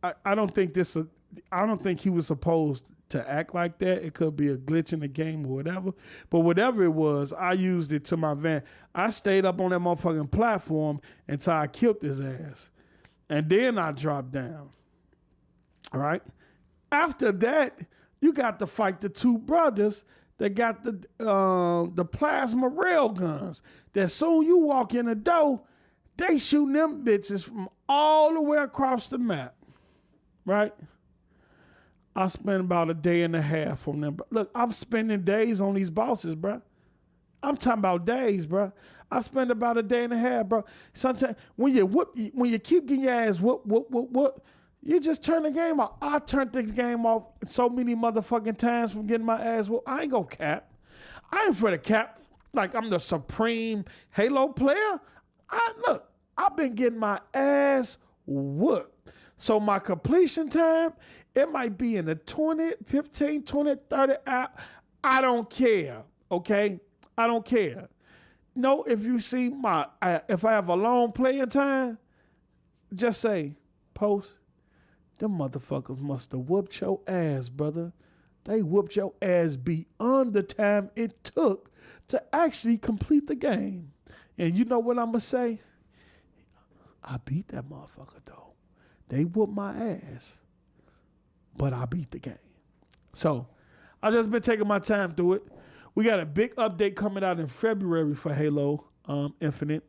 I don't think he was supposed to act like that. It could be a glitch in the game or whatever. But whatever it was, I used it to my advantage. I stayed up on that motherfucking platform until I killed his ass. And then I dropped down. All right? After that, you got to fight the 2 brothers that got the plasma rail guns. That soon you walk in the door, they shooting them bitches from all the way across the map. Right? I spent about a day and a half on them. Look, I'm spending days on these bosses, bro. I'm talking about days, bro. I spend about a day and a half, bro. Sometimes when you keep getting your ass whoop, you just turn the game off. I turned the game off so many motherfucking times from getting my ass whooped. I ain't gonna cap. I ain't for the cap. Like I'm the supreme Halo player. I've been getting my ass whooped. So my completion time, it might be in the 20, 15, 20, 30 hours. I don't care, okay? I don't care. No, if you see if I have a long playing time, just say, post, them motherfuckers must have whooped your ass, brother. They whooped your ass beyond the time it took to actually complete the game. And you know what I'm going to say? I beat that motherfucker, though. They whooped my ass, but I beat the game. So I just been taking my time through it. We got a big update coming out in February for Halo Infinite.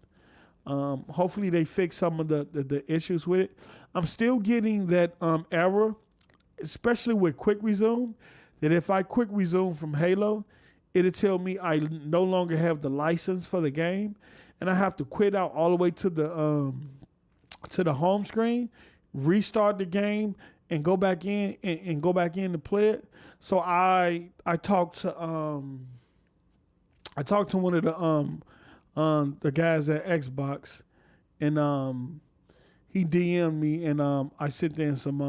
Hopefully they fix some of the issues with it. I'm still getting that error, especially with quick resume, that if I quick resume from Halo, it'll tell me I no longer have the license for the game, and I have to quit out all the way to the home screen, restart the game, and go back in and go back in to play it. So I talked to one of the guys at Xbox, and he DM'd me, and I sent in some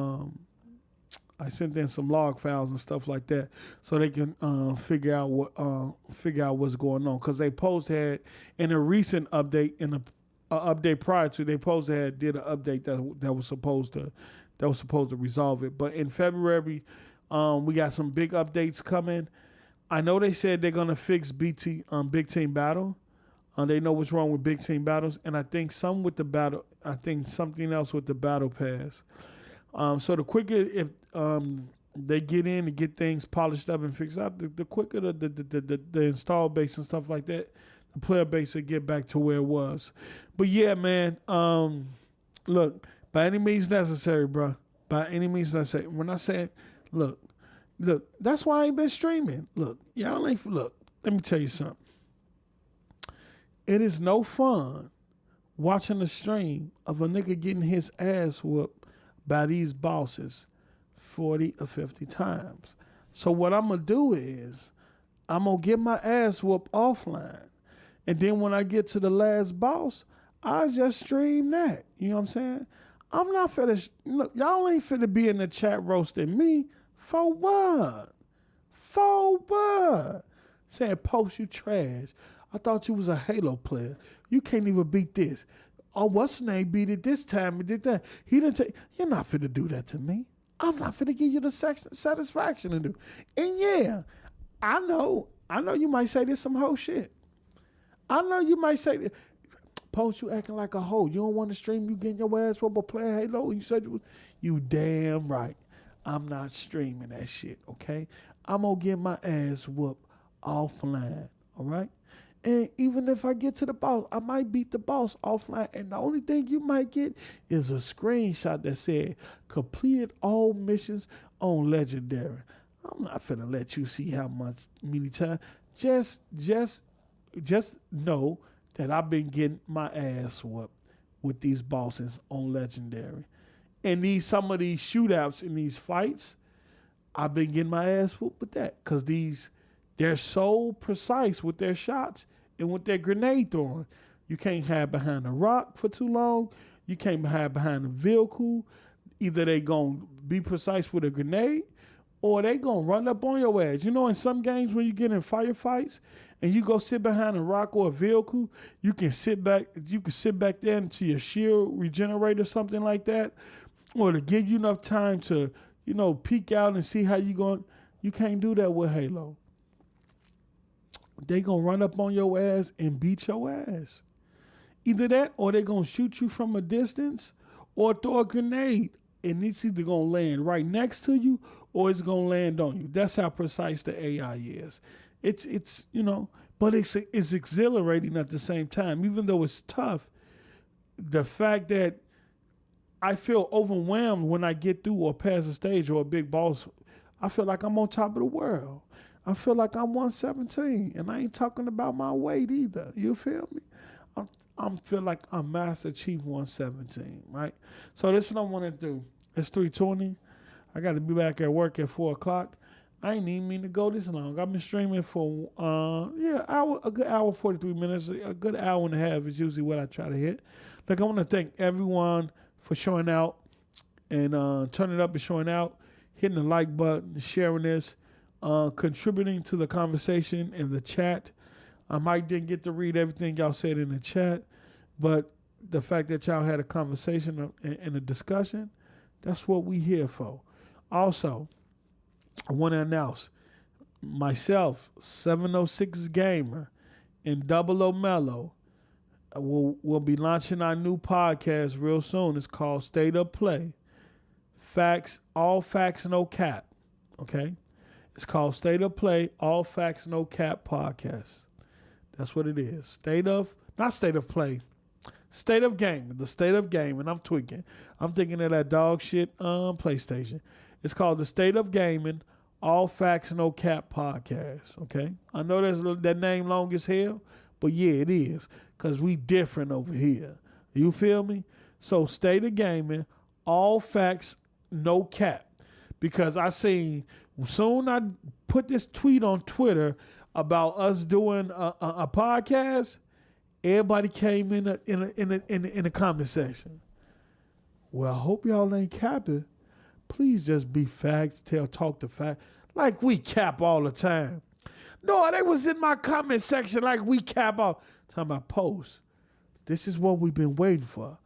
log files and stuff like that, so they can figure out what's going on. Because they supposed to had in a recent update, in a update prior to, they supposed to had did an update that was supposed to resolve it. But in February, we got some big updates coming. I know they said they're gonna fix Big Team Battle. They know what's wrong with Big Team Battles, and I think something else with the Battle Pass. So the quicker if they get in and get things polished up and fixed out, the quicker the install base and stuff like that, the player base will get back to where it was. But yeah, man, look, by any means necessary, bro. By any means necessary. When I say, look, that's why I ain't been streaming. Look, y'all ain't, look, let me tell you something. It is no fun watching a stream of a nigga getting his ass whooped by these bosses 40 or 50 times. So what I'm going to do is I'm going to get my ass whooped offline. And then when I get to the last boss, I just stream that. You know what I'm saying? I'm not finna, look, y'all ain't finna be in the chat roasting me. For what? For what? Saying, Post, you trash. I thought you was a Halo player. You can't even beat this. Oh, what's his name beat it this time and did that. He didn't take. You're not finna do that to me. I'm not finna give you the satisfaction to do. And yeah, I know you might say this some hoe shit. I know you might say, Post, you acting like a hoe. You don't want to stream, you getting your ass whooped playing Halo. You said you damn right. I'm not streaming that shit, okay? I'm gonna get my ass whooped offline, all right? And even if I get to the boss, I might beat the boss offline. And the only thing you might get is a screenshot that said, completed all missions on Legendary. I'm not finna let you see how many times. Just know that I've been getting my ass whooped with these bosses on Legendary. And some of these shootouts in these fights, I've been getting my ass whooped with that. Because they're so precise with their shots and with their grenade throwing. You can't hide behind a rock for too long. You can't hide behind a vehicle. Either they going to be precise with a grenade or they going to run up on your ass. You know, in some games when you get in firefights and you go sit behind a rock or a vehicle, you can sit back there until your shield regenerate or something like that, or to give you enough time to, peek out and see how you going. You can't do that with Halo. They gonna run up on your ass and beat your ass. Either that or they gonna shoot you from a distance or throw a grenade and it's either gonna land right next to you or it's gonna land on you. That's how precise the AI is. It's but it's exhilarating at the same time. Even though it's tough, the fact that I feel overwhelmed when I get through or pass a stage or a big boss, I feel like I'm on top of the world. I feel like I'm 117, and I ain't talking about my weight either. You feel me? I feel like I'm Master Chief 117, right? So this is what I want to do. It's 3:20. I got to be back at work at 4 o'clock. I ain't even mean to go this long. I've been streaming for a good hour, 43 minutes. A good hour and a half is usually what I try to hit. Look, I want to thank everyone for showing out and turning up and showing out, hitting the like button, sharing this. Contributing to the conversation in the chat. I might didn't get to read everything y'all said in the chat, but the fact that y'all had a conversation and a discussion, that's what we here for. Also, I want to announce myself, 706 Gamer, and 00 Mellow will be launching our new podcast real soon. It's called State of Play. Facts, all facts, no cap. Okay? It's called State of Play, All Facts, No Cap Podcast. That's what it is. Not State of Play. State of Gaming. The State of Gaming. I'm tweaking. I'm thinking of that dog shit PlayStation. It's called the State of Gaming, All Facts, No Cap Podcast. Okay? I know that name long as hell, but yeah, it is. Because we different over here. You feel me? So State of Gaming, All Facts, No Cap. Because I seen... Soon I put this tweet on Twitter about us doing a podcast. Everybody came in the comment section. Well, I hope y'all ain't capping. Please just be facts, talk the fact. Like we cap all the time. No, they was in my comment section like we cap all. Talking about posts. This is what we've been waiting for.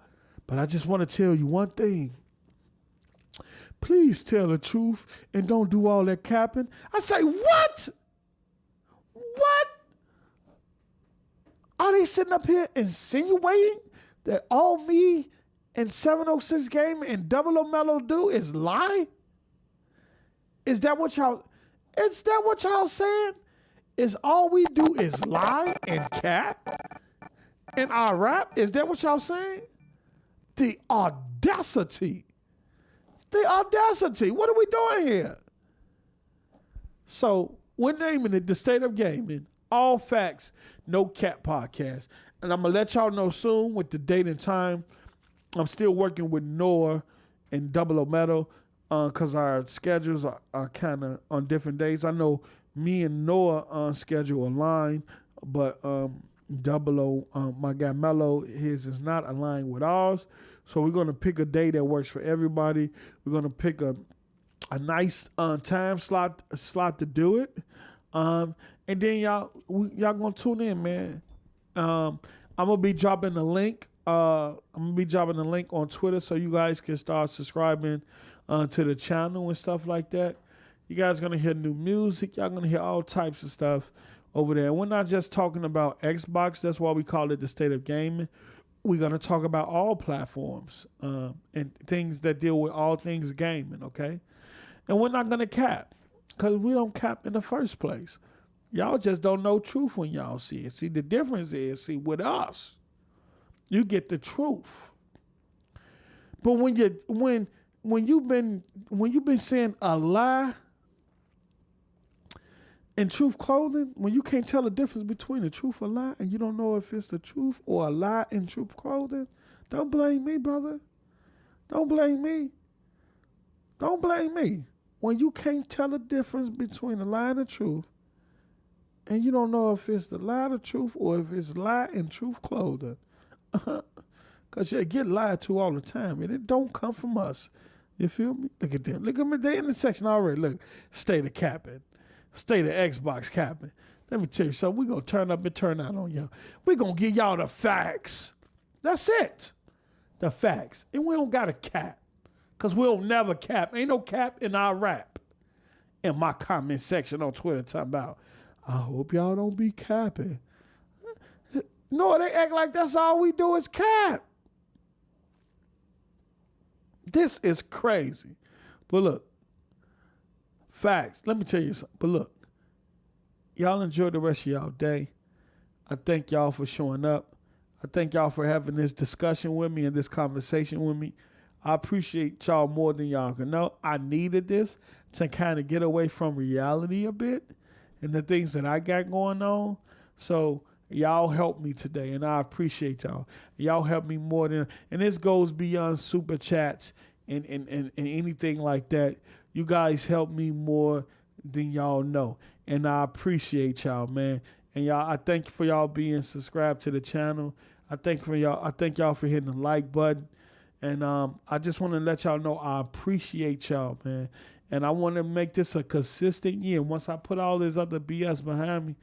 But I just want to tell you one thing. Please tell the truth and don't do all that capping. I say, what? What? Are they sitting up here insinuating that all me and 706 Game and Double O Mellow do is lie? Is that what y'all saying? Is all we do is lie and cap in our rap? Is that what y'all saying? The audacity. The audacity. What are we doing here? So we're naming it The State of Gaming. All facts, no cap podcast. And I'm going to let y'all know soon with the date and time. I'm still working with Noah and Double O Metal because our schedules are kind of on different days. I know me and Noah schedule aligned, but Double O, my guy Mello, his is not aligned with ours. So we're going to pick a day that works for everybody. We're going to pick a nice time slot to do it. And then y'all going to tune in, man. I'm going to be dropping the link. I'm going to be dropping the link on Twitter so you guys can start subscribing to the channel and stuff like that. You guys are going to hear new music. Y'all going to hear all types of stuff over there. We're not just talking about Xbox. That's why we call it The State of Gaming. We're going to talk about all platforms and things that deal with all things gaming, okay? And we're not going to cap because we don't cap in the first place. Y'all just don't know truth when y'all see it. See, the difference is, with us, you get the truth. But when you've been saying a lie in truth clothing, when you can't tell the difference between a truth or lie, and you don't know if it's the truth or a lie in truth clothing, don't blame me, brother. Don't blame me. Don't blame me. When you can't tell the difference between the lie and the truth, and you don't know if it's the lie or the truth or if it's lie and truth clothing, because you get lied to all the time, and it don't come from us. You feel me? Look at them. Look at me. They're in the section already. Look, state of capping. State of Xbox capping. Let me tell you something. We're going to turn up and turn out on y'all. We're going to give y'all the facts. That's it. The facts. And we don't got to cap. Because we'll never cap. Ain't no cap in our rap. In my comment section on Twitter talking about, I hope y'all don't be capping. No, they act like that's all we do is cap. This is crazy. But look, facts. Let me tell you something. But look, y'all enjoy the rest of y'all day. I thank y'all for showing up. I thank y'all for having this discussion with me and this conversation with me. I appreciate y'all more than y'all can know. I needed this to kind of get away from reality a bit and the things that I got going on. So y'all helped me today, and I appreciate y'all. Y'all helped me more than, and this goes beyond super chats and anything like that. You guys help me more than y'all know, and I appreciate y'all, man. And y'all, I thank you for y'all being subscribed to the channel. I thank y'all for hitting the like button, and I just want to let y'all know I appreciate y'all, man. And I want to make this a consistent year. Once I put all this other BS behind me,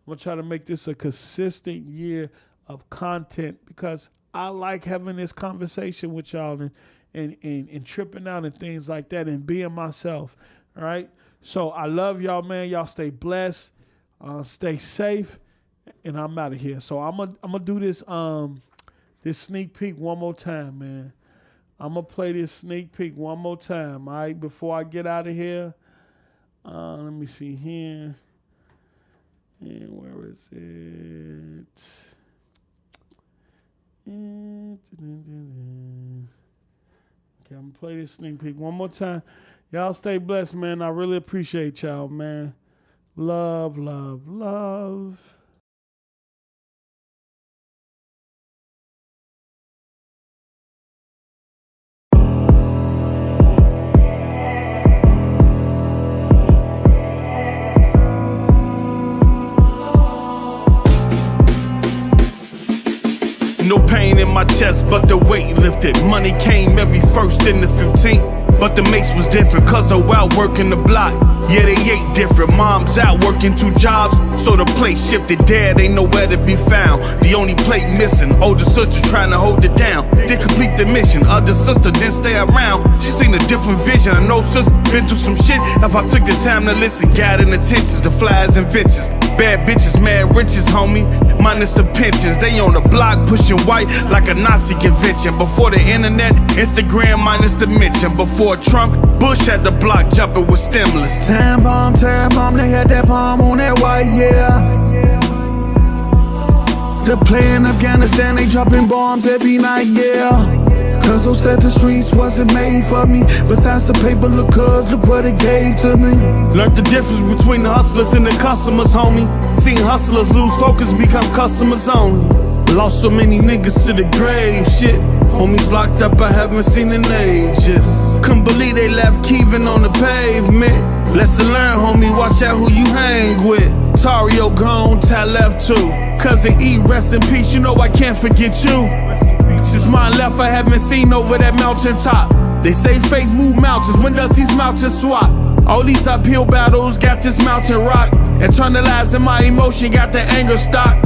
I'm gonna try to make this a consistent year of content because I like having this conversation with y'all and tripping out and things like that and being myself. All right. So I love y'all, man. Y'all stay blessed, stay safe, and I'm out of here. So I'm gonna do this this sneak peek one more time, man. I'm gonna play this sneak peek one more time, all right, before I get out of here. Let me see here. And where is it? Okay, I'm gonna play this sneak peek one more time. Y'all stay blessed, man. I really appreciate y'all, man. Love, love, love. No pain in my chest, but the weight lifted. Money came every 1st and the 15th. But the mates was different, cause I'm out working the block. Yeah, they ate different. Mom's out working 2 jobs, so the plate shifted. Dad ain't nowhere to be found. The only plate missing. Older sister trying to hold it down. Didn't complete the mission. Other sister didn't stay around. She seen a different vision. I know sister been through some shit. If I took the time to listen, gathering attentions, the flies and ventures. Bad bitches, mad riches, homie. Minus the pensions. They on the block pushing white like a Nazi convention. Before the internet, Instagram minus the mention. Before Trump, Bush had the block jumping with stimulus. Time bomb, they had that palm on that white, yeah. The play in Afghanistan, they dropping bombs every night, yeah. Cause who said the streets wasn't made for me? Besides the paper, look what it gave to me. Learned the difference between the hustlers and the customers, homie. Seen hustlers lose focus, become customers only. Lost so many niggas to the grave, shit. Homies locked up, I haven't seen in ages. Couldn't believe they left Kevin on the pavement. Lesson learned, homie, watch out who you hang with. Tario gone, Tal left too. Cousin E, rest in peace, you know I can't forget you. Since mine left, I haven't seen over that mountain top. They say fate move mountains, when does these mountains swap? All these uphill battles got this mountain rock. Internalizing my emotion, got the anger stock.